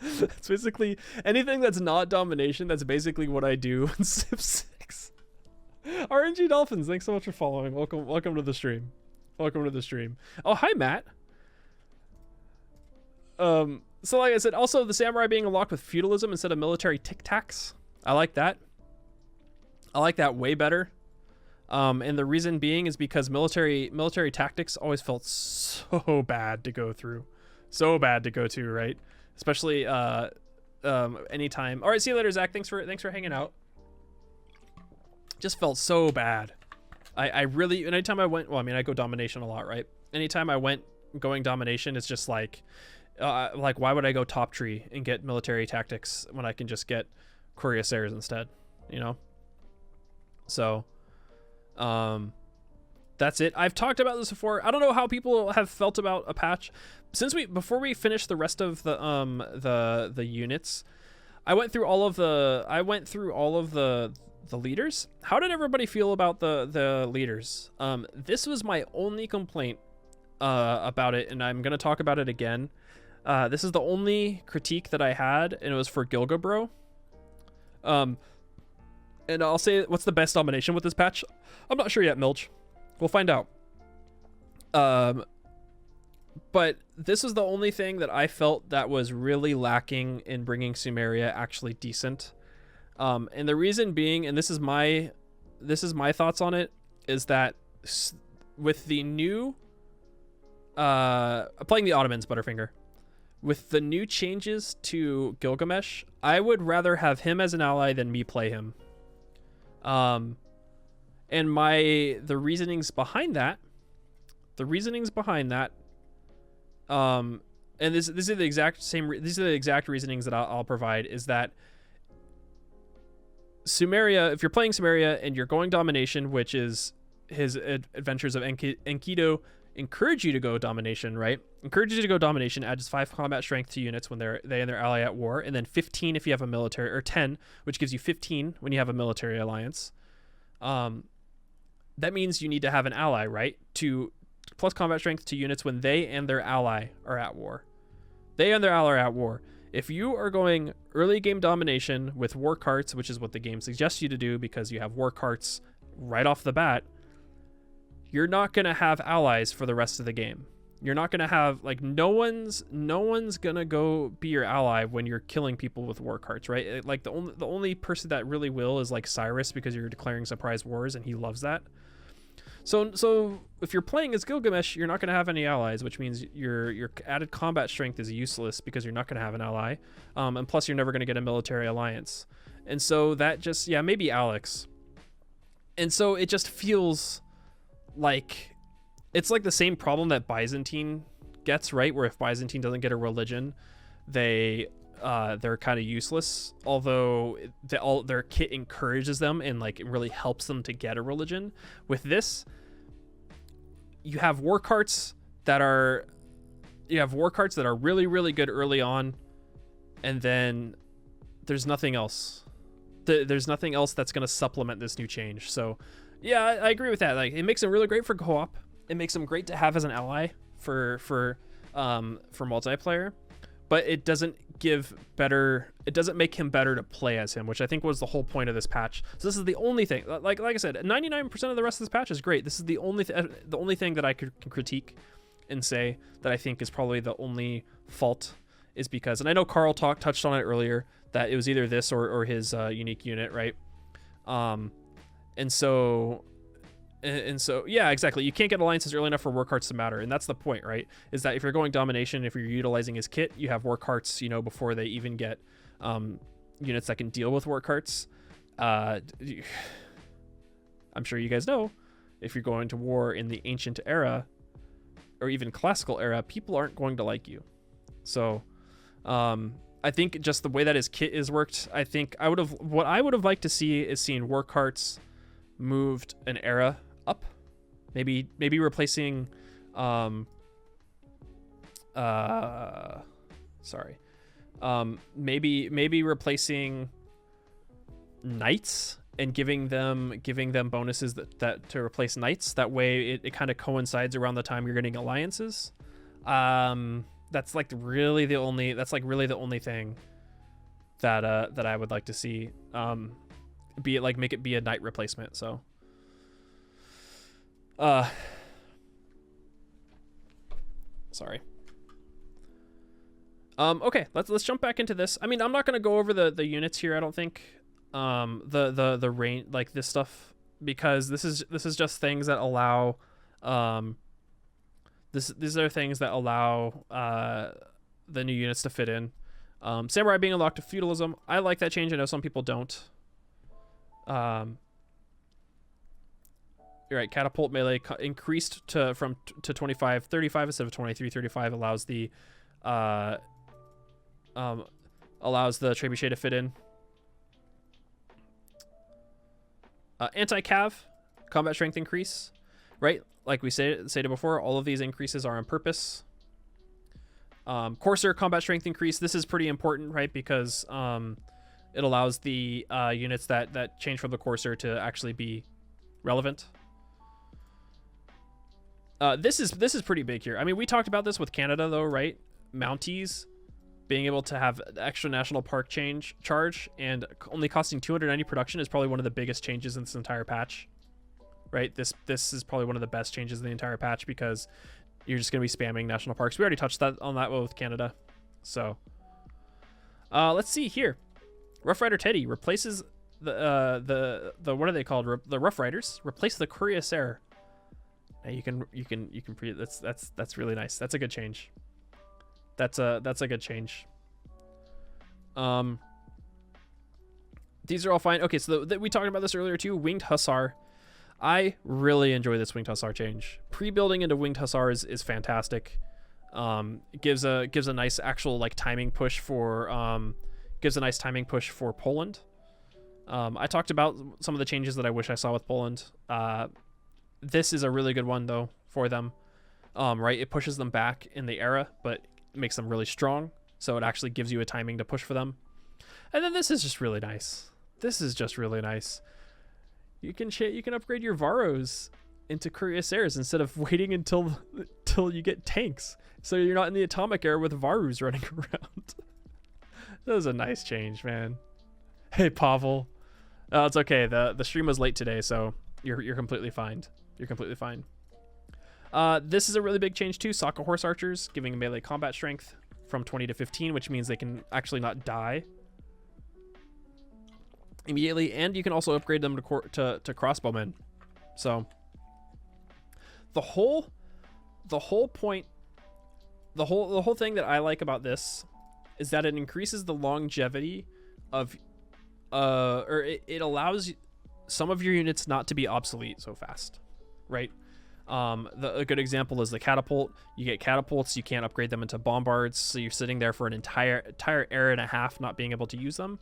That's basically anything that's not domination, that's basically what I do in Civ 6. RNG Dolphins, thanks so much for following. Welcome to the stream. Oh, hi, Matt. So like I said, also the samurai being unlocked with feudalism instead of military tic-tacs. I like that. I like that way better. And the reason being is because military tactics always felt so bad to go through, so bad to go to, right? Especially anytime. All right, see you later, Zach. Thanks for hanging out. Just felt so bad. I really, anytime I went, well, I mean, I go domination a lot, right? Anytime I went going domination, it's just like why would I go top tree and get military tactics when I can just get cuirassiers instead, you know? So, that's it. I've talked about this before. I don't know how people have felt about a patch. Before we finish the rest of the units, I went through all of the leaders. How did everybody feel about the leaders? This was my only complaint about it, and I'm gonna talk about it again. This is the only critique that I had, and it was for Gilgabro. And I'll say, what's the best domination with this patch? I'm not sure yet, Milch. We'll find out. But this is the only thing that I felt that was really lacking in bringing Sumeria actually decent. And the reason being, and this is my thoughts on it, is that with the new playing the Ottomans, Butterfinger, with the new changes to Gilgamesh, I would rather have him as an ally than me play him. And the reasonings behind that, and these are the exact reasonings that I'll provide, is that Sumeria, if you're playing Sumeria and you're going domination, which is his adventures of Enkidu encourage you to go domination, right? Encourages you to go domination, adds 5 combat strength to units when they and their ally at war, and then 15 if you have a military, or 10, which gives you 15 when you have a military alliance. That means you need to have an ally, right? To plus combat strength to units when they and their ally are at war. They and their ally are at war. If you are going early game domination with war carts, which is what the game suggests you to do because you have war carts right off the bat, you're not going to have allies for the rest of the game. You're not going to have, like, no one's going to go be your ally when you're killing people with war carts, right? Like, the only person that really will is, like, Cyrus, because you're declaring surprise wars and he loves that. So if you're playing as Gilgamesh, you're not going to have any allies, which means your added combat strength is useless because you're not going to have an ally. And plus you're never going to get a military alliance. And so that just, yeah, maybe Alex. And so it just feels like it's like the same problem that Byzantine gets, right? Where if Byzantine doesn't get a religion, they're kind of useless, although their kit encourages them and, like, it really helps them to get a religion. With this, you have war carts that are really, really good early on, and then there's nothing else. There's nothing else that's going to supplement this new change. So yeah, I agree with that. Like, it makes them really great for co-op. It makes them great to have as an ally for multiplayer, but it doesn't make him better to play as him, which I think was the whole point of this patch. So this is the only thing, like I said, 99% of the rest of this patch is great. This is the only thing that I can critique and say that I think is probably the only fault, is because, and I know Carl touched on it earlier, that it was either this or his unique unit, right? And so yeah, exactly. You can't get alliances early enough for war carts to matter, and that's the point, right? Is that if you're going domination, if you're utilizing his kit, you have war carts, before they even get units that can deal with war carts. I'm sure you guys know, if you're going to war in the ancient era or even classical era, people aren't going to like you. So I think just the way that his kit is worked, I think what I would have liked to see is seeing war carts moved an era up, maybe replacing maybe replacing knights and giving them bonuses that to replace knights. That way it kind of coincides around the time you're getting alliances. That's really the only thing that I would like to see. Be it, like, make it be a knight replacement. So sorry. Okay, let's jump back into this. I mean, I'm not gonna go over the units here, I don't think. The range, like, this stuff, because this is just things that allow these are things that allow the new units to fit in. Samurai being unlocked to feudalism, I like that change. I know some people don't. You're right. Catapult melee increased to 25-35 instead of 23-35 allows the trebuchet to fit in. Anti-cav combat strength increase, right? Like we stated before, all of these increases are on purpose. Courser combat strength increase. This is pretty important, right? Because it allows the units that change from the courser to actually be relevant. This is pretty big here. I mean, we talked about this with Canada though, right? Mounties being able to have extra national park charge and only costing 290 production is probably one of the biggest changes in this entire patch, right? This is probably one of the best changes in the entire patch because you're just going to be spamming national parks. We already touched on that with Canada. So let's see here. Rough Rider Teddy replaces the what are they called? The Rough Riders replace the Cuirassier. Now you can that's really nice. That's a good change. That's a good change. These are all fine. Okay, so we talked about this earlier too. Winged Hussar. I really enjoy this Winged Hussar change. Pre-building into Winged Hussar is fantastic. It gives a nice actual like timing push for Poland. I talked about some of the changes that I wish I saw with Poland. This is a really good one though for them. Right, it pushes them back in the era, but makes them really strong, so it actually gives you a timing to push for them. And then this is just really nice. You can upgrade your Varos into Cuirassiers instead of waiting until you get tanks, so you're not in the atomic era with Varus running around. That was a nice change, man. Hey Pavel, it's okay. The stream was late today, so you're completely fine. This is a really big change too. Sokka Horse Archers giving melee combat strength from 20 to 15, which means they can actually not die immediately, and you can also upgrade them to crossbowmen. So the whole thing that I like about this is that it increases the longevity of or it allows some of your units not to be obsolete so fast, right? A good example is the catapult. You get catapults, you can't upgrade them into bombards, so you're sitting there for an entire era and a half not being able to use them.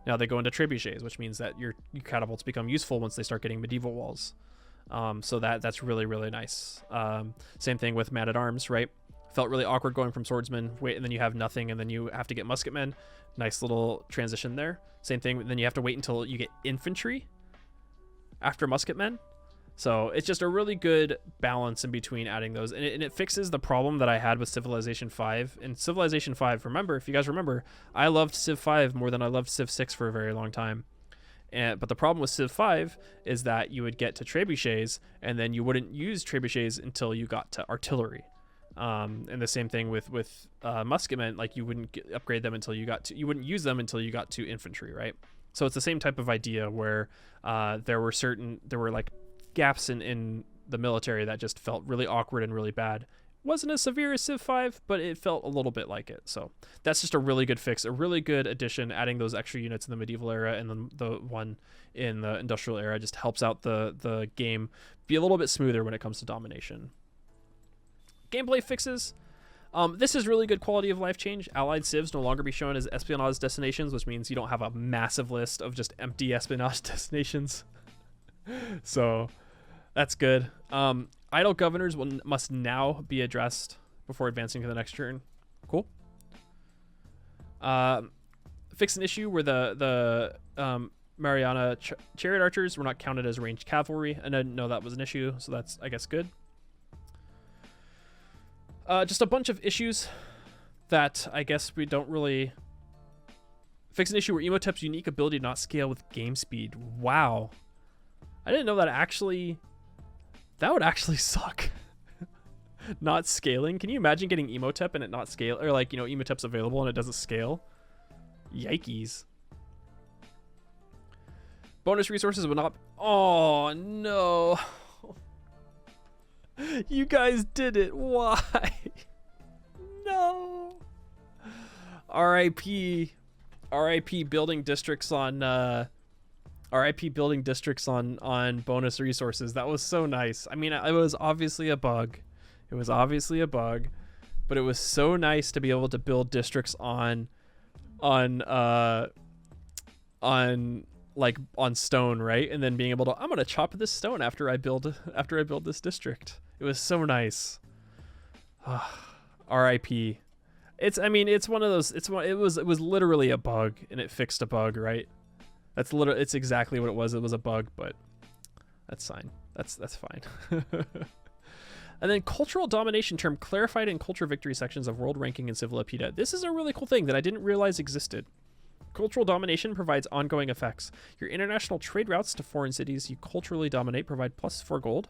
Now they go into trebuchets, which means that your catapults become useful once they start getting medieval walls. So that's really, really nice. Same thing with man-at-arms, right? Felt really awkward going from swordsman, wait, and then you have nothing, and then you have to get musketmen. Nice little transition there. Same thing, then you have to wait until you get infantry after musketmen. So it's just a really good balance in between adding those. And it fixes the problem that I had with Civilization 5. In Civilization 5, remember, if you guys remember, I loved Civ 5 more than I loved Civ 6 for a very long time. But the problem with Civ 5 is that you would get to trebuchets, and then you wouldn't use trebuchets until you got to artillery. And the same thing with musketmen, like you wouldn't upgrade them until you wouldn't use them until you got to infantry, right? So it's the same type of idea where there were like gaps in the military that just felt really awkward and really bad. Wasn't as severe as Civ 5, but it felt a little bit like it. So that's just a really good fix, a really good addition. Adding those extra units in the medieval era and then the one in the industrial era just helps out the game be a little bit smoother when it comes to domination. Gameplay fixes. This is really good quality of life change. Allied civs no longer be shown as espionage destinations, which means you don't have a massive list of just empty espionage destinations. So that's good. Idle governors must now be addressed before advancing to the next turn. Cool. Fix an issue where the Mariana chariot archers were not counted as ranged cavalry. I didn't know that was an issue, so that's, I guess, good. Just a bunch of issues that I guess we don't really... Fix an issue where Emotep's unique ability to not scale with game speed. Wow. I didn't know that actually... That would actually suck. Not scaling. Can you imagine getting Emotep and it not scale? Or like, Emotep's available and it doesn't scale? Yikes. Bonus resources would not. Oh no. You guys did it. Why? No. RIP. RIP building districts on RIP building districts on bonus resources. That was so nice. I mean, it was obviously a bug. It was obviously a bug, but it was so nice to be able to build districts on stone, right? And then being able to, I'm gonna chop this stone after I build this district. It was so nice. RIP. It's one of those. It was literally a bug, and it fixed a bug, right? It's exactly what it was. It was a bug, but that's fine. That's fine. And then cultural domination term clarified in culture victory sections of world ranking and Civilopedia. This is a really cool thing that I didn't realize existed. Cultural domination provides ongoing effects. Your international trade routes to foreign cities you culturally dominate provide +4 gold.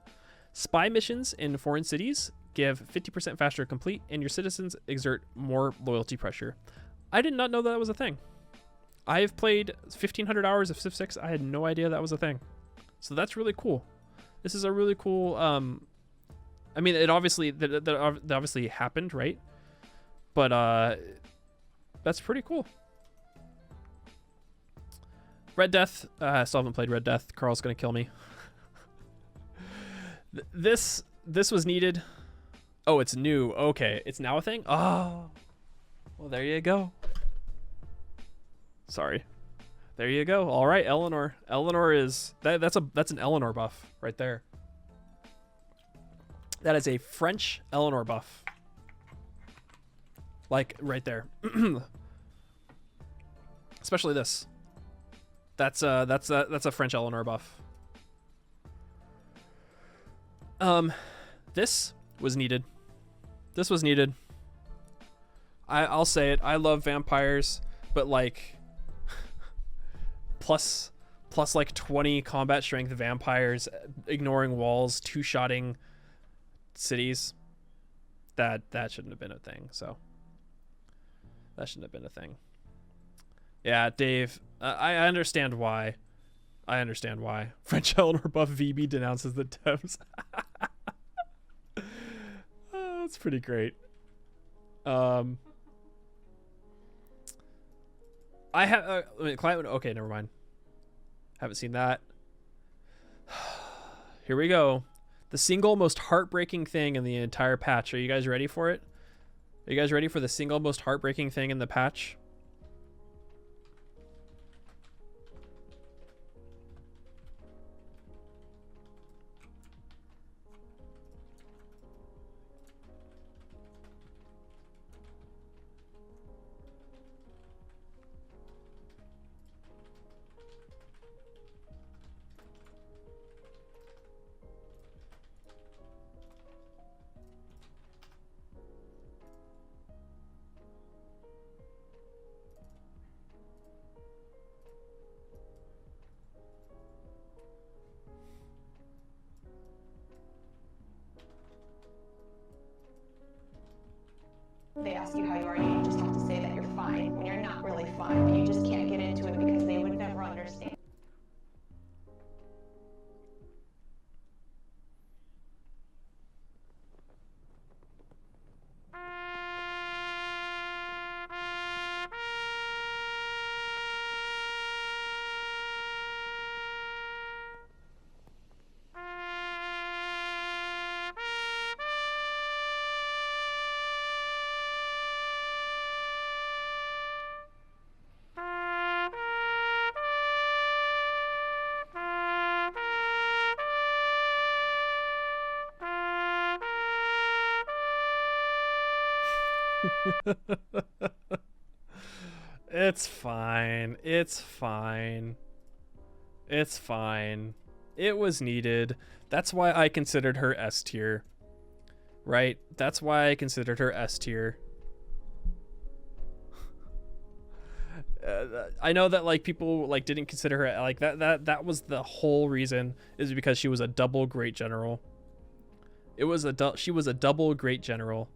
Spy missions in foreign cities give 50% faster complete, and your citizens exert more loyalty pressure. I did not know that was a thing. I've played 1,500 hours of Civ 6. I had no idea that was a thing. So that's really cool. This is a really cool. I mean, it obviously that obviously happened, right? But that's pretty cool. Red Death. I still haven't played Red Death. Carl's gonna kill me. This was needed. Oh, it's new. Okay, it's now a thing. Oh, well, there you go. Sorry. There you go. All right, Eleanor. Eleanor is that's an Eleanor buff right there. That is a French Eleanor buff. Like right there. Especially this. That's a French Eleanor buff. This was needed. This was needed. I'll say it. I love vampires, but like plus like 20 combat strength vampires ignoring walls, two-shotting cities. That shouldn't have been a thing. So that shouldn't have been a thing. Yeah, Dave, I understand why. I understand why. French Eleanor buff VB denounces the devs. Oh, that's pretty great. I have client. Okay, never mind. Haven't seen that. Here we go. The single most heartbreaking thing in the entire patch. Are you guys ready for it? Are you guys ready for the single most heartbreaking thing in the patch? They ask you how you are, you just have to say that you're fine when you're not really fine, but you just can't get into it because they would never understand. It's fine. It's fine. It's fine. It was needed. That's why I considered her S tier. Right? That's why I considered her S tier. I know that like people like didn't consider her like that was the whole reason, is because she was a double great general. She was a double great general.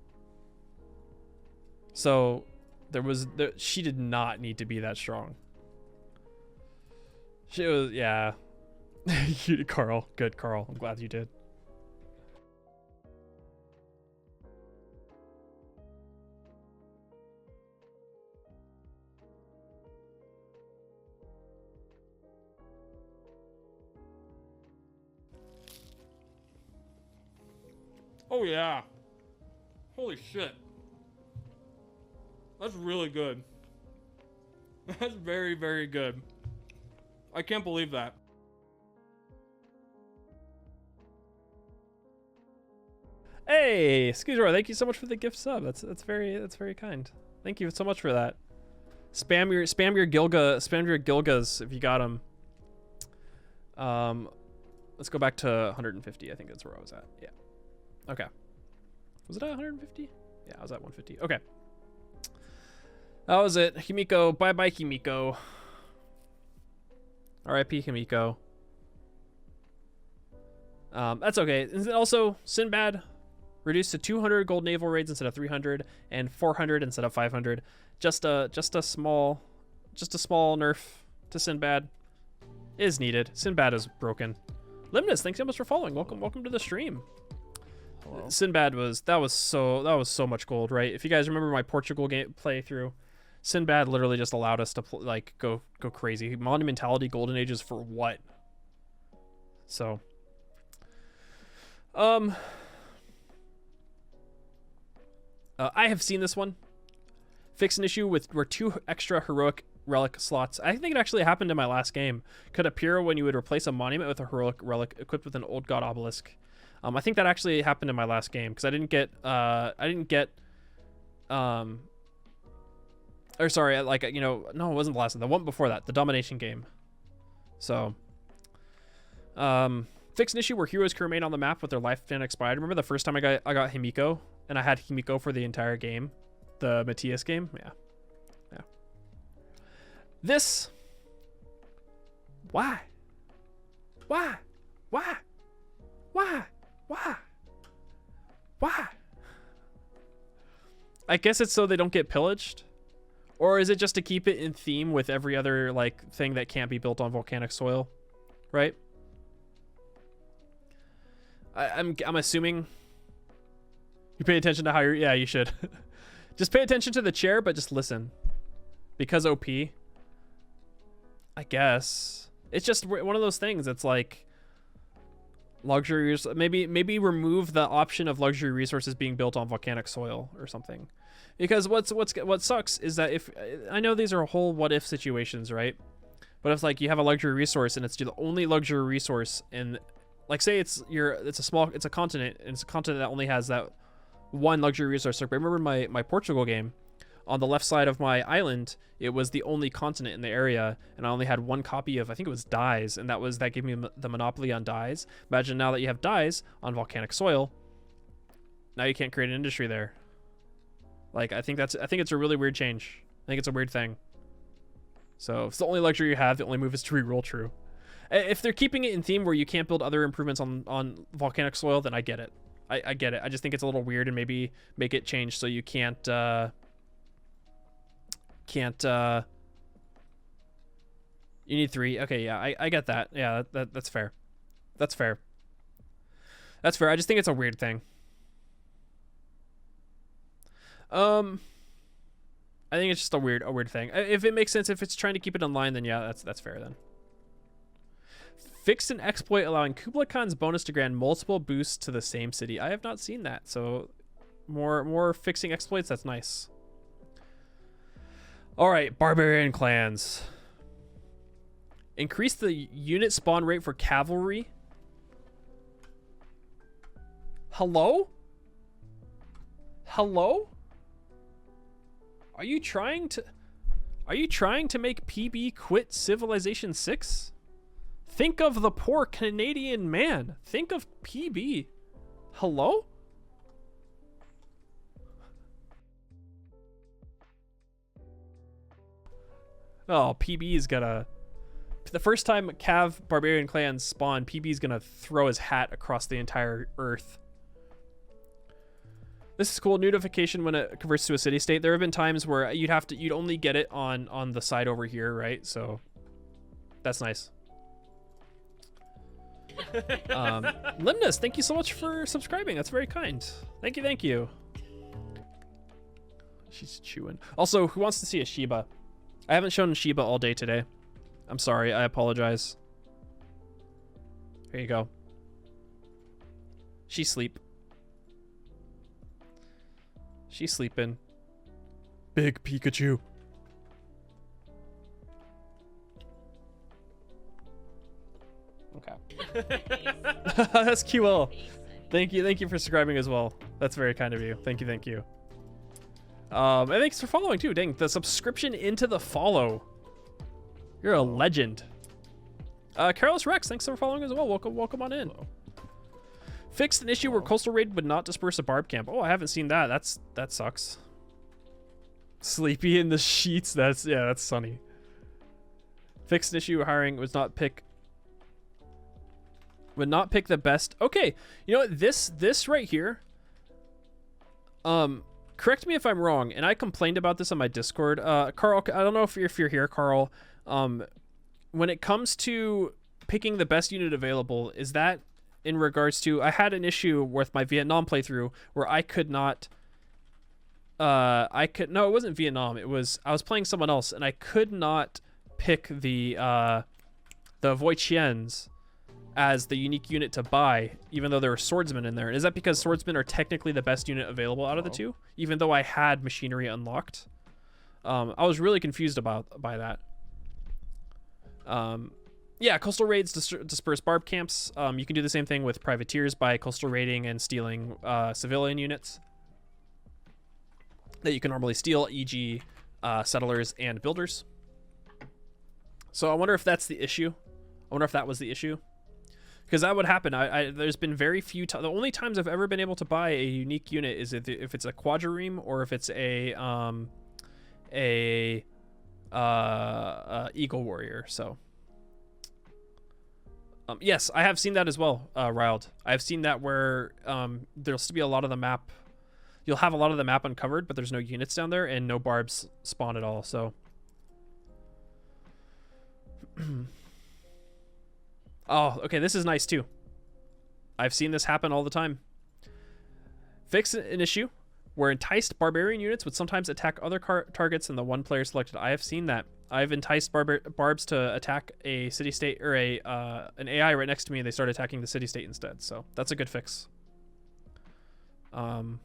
So she did not need to be that strong. She was, yeah. You did, Carl. Good, Carl. I'm glad you did. Oh yeah. Holy shit. That's really good. That's very, very good. I can't believe that. Hey, excuse me, thank you so much for the gift sub. That's very kind. Thank you so much for that. Spam your Gilgas if you got them. Let's go back to 150. I think that's where I was at. Yeah. Okay. Was it at 150? Yeah, I was at 150. Okay. That was it. Himiko. Bye-bye, Himiko. R.I.P. Himiko. That's okay. And also, Sinbad reduced to 200 gold naval raids instead of 300, and 400 instead of 500. Just a small nerf to Sinbad is needed. Sinbad is broken. Limnus, thanks so much for following. Welcome to the stream. Hello. Sinbad was so much gold, right? If you guys remember my Portugal game playthrough, Sinbad literally just allowed us to like go crazy. Monumentality, golden ages for what? So, I have seen this one. Fix an issue where 2 extra heroic relic slots, I think it actually happened in my last game, could appear when you would replace a monument with a heroic relic equipped with an old god obelisk. I think that actually happened in my last game because I didn't get or sorry, like, you know, no, it wasn't the last one, the one before that, the domination game. So, fix an issue where heroes can remain on the map with their lifespan expired. Remember the first time I got Himiko, and I had Himiko for the entire game, the Matthias game. Yeah. This. Why? I guess it's so they don't get pillaged. Or is it just to keep it in theme with every other like thing that can't be built on volcanic soil, right? I'm assuming you pay attention to how you're. Yeah, you should. Just pay attention to the chair, but just listen, because OP. I guess it's just one of those things. It's like luxury. Maybe remove the option of luxury resources being built on volcanic soil or something. Because what sucks is that if I know these are whole what if situations, right? But if like you have a luxury resource and it's the only luxury resource in, like, say it's a continent, and it's a continent that only has that one luxury resource. So I remember my Portugal game, on the left side of my island, it was the only continent in the area, and I only had one copy of, I think it was dyes, and that gave me the monopoly on dyes. Imagine now that you have dyes on volcanic soil, now you can't create an industry there. Like, I think it's a really weird change. I think it's a weird thing. So if it's the only luxury you have, the only move is to reroll true. If they're keeping it in theme where you can't build other improvements on volcanic soil, then I get it. I get it. I just think it's a little weird, and maybe make it change so you can't you need 3. Okay, yeah, I get that. Yeah, that's fair. That's fair. I just think it's a weird thing. I think it's just a weird thing. If it makes sense, if it's trying to keep it in line, then yeah, that's fair then. Fixed an exploit allowing Kublai Khan's bonus to grant multiple boosts to the same city. I have not seen that, so more fixing exploits. That's nice. All right, barbarian clans. Increase the unit spawn rate for cavalry. Hello? Are you trying to make PB quit Civilization 6? Think of the poor Canadian man. Think of PB. Hello? Oh, PB is gonna... The first time Cav Barbarian clans spawn, PB is gonna throw his hat across the entire earth. This is cool. Notification when it converts to a city state. There have been times where you'd only get it on the side over here, right? So that's nice. Limnus, thank you so much for subscribing. That's very kind. Thank you, thank you. She's chewing. Also, who wants to see a Shiba? I haven't shown Shiba all day today. I'm sorry, I apologize. Here you go. She's asleep. She's sleeping. Big Pikachu. Okay. That's QL. Thank you for subscribing as well. That's very kind of you. Thank you. And thanks for following too. Dang, the subscription into the follow. You're a legend. Carlos Rex, thanks for following as well. Welcome on in. Fixed an issue where coastal raid would not disperse a barb camp. Oh, I haven't seen that. That sucks. Sleepy in the sheets. That's sunny. Fixed an issue hiring would not pick the best. Okay, you know what? This right here. Correct me if I'm wrong, and I complained about this on my Discord. Carl, I don't know if you're here, Carl. When it comes to picking the best unit available, is that in regards to, I had an issue with my Vietnam playthrough where I could not, no, it wasn't Vietnam. I was playing someone else and I could not pick the Voitiens as the unique unit to buy, even though there were swordsmen in there. Is that because swordsmen are technically the best unit available out of the two, even though I had machinery unlocked? I was really confused by that. Yeah, coastal raids disperse barb camps. You can do the same thing with privateers by coastal raiding and stealing civilian units that you can normally steal, e.g. Settlers and builders. So I wonder if that's the issue. I wonder if that was the issue. Because that would happen. There's been very few times. The only times I've ever been able to buy a unique unit is if it's a quadrireme or if it's a eagle warrior. So yes, I have seen that as well, Riled. I've seen that where there'll still be a lot of the map. You'll have a lot of the map uncovered, but there's no units down there and no barbs spawn at all. So. Oh, okay, this is nice too. I've seen this happen all the time. Fix an issue where enticed barbarian units would sometimes attack other targets than the one player selected. I have seen that. I've enticed barbs to attack a city-state or an AI right next to me, and they start attacking the city-state instead. So that's a good fix. Raul,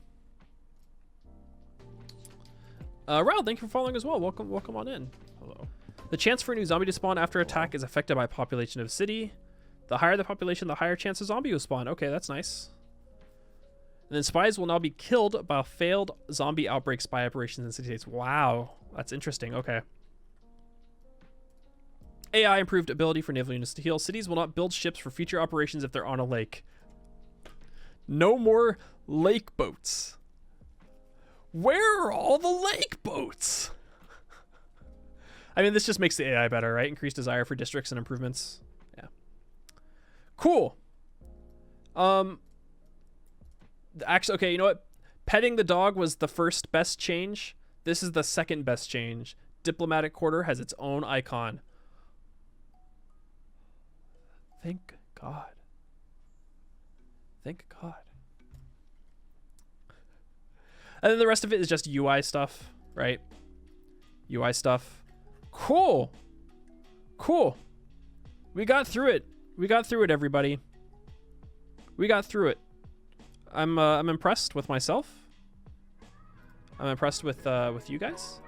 thank you for following as well. Welcome on in. Hello. The chance for a new zombie to spawn after attack is affected by population of city. The higher the population, the higher chance a zombie will spawn. Okay, that's nice. And then spies will now be killed by failed zombie outbreak spy operations in city states. Wow, that's interesting. Okay. AI improved ability for naval units to heal. Cities will not build ships for future operations if they're on a lake. No more lake boats. Where are all the lake boats? I mean, this just makes the AI better, right? Increased desire for districts and improvements. Yeah. Cool. Actually, okay, you know what? Petting the dog was the first best change. This is the second best change. Diplomatic quarter has its own icon. Thank God. Thank God. And then the rest of it is just UI stuff, right? UI stuff. Cool. Cool. We got through it. We got through it, everybody. We got through it. I'm impressed with myself. I'm impressed with you guys.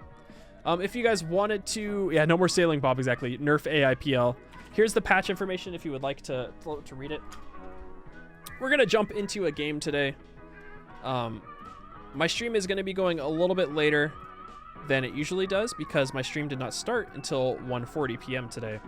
If you guys wanted to, yeah, no more sailing, Bob. Exactly. Nerf AIPL. Here's the patch information if you would like to read it. We're gonna jump into a game today. My stream is gonna be going a little bit later than it usually does because my stream did not start until 1:40 p.m. today.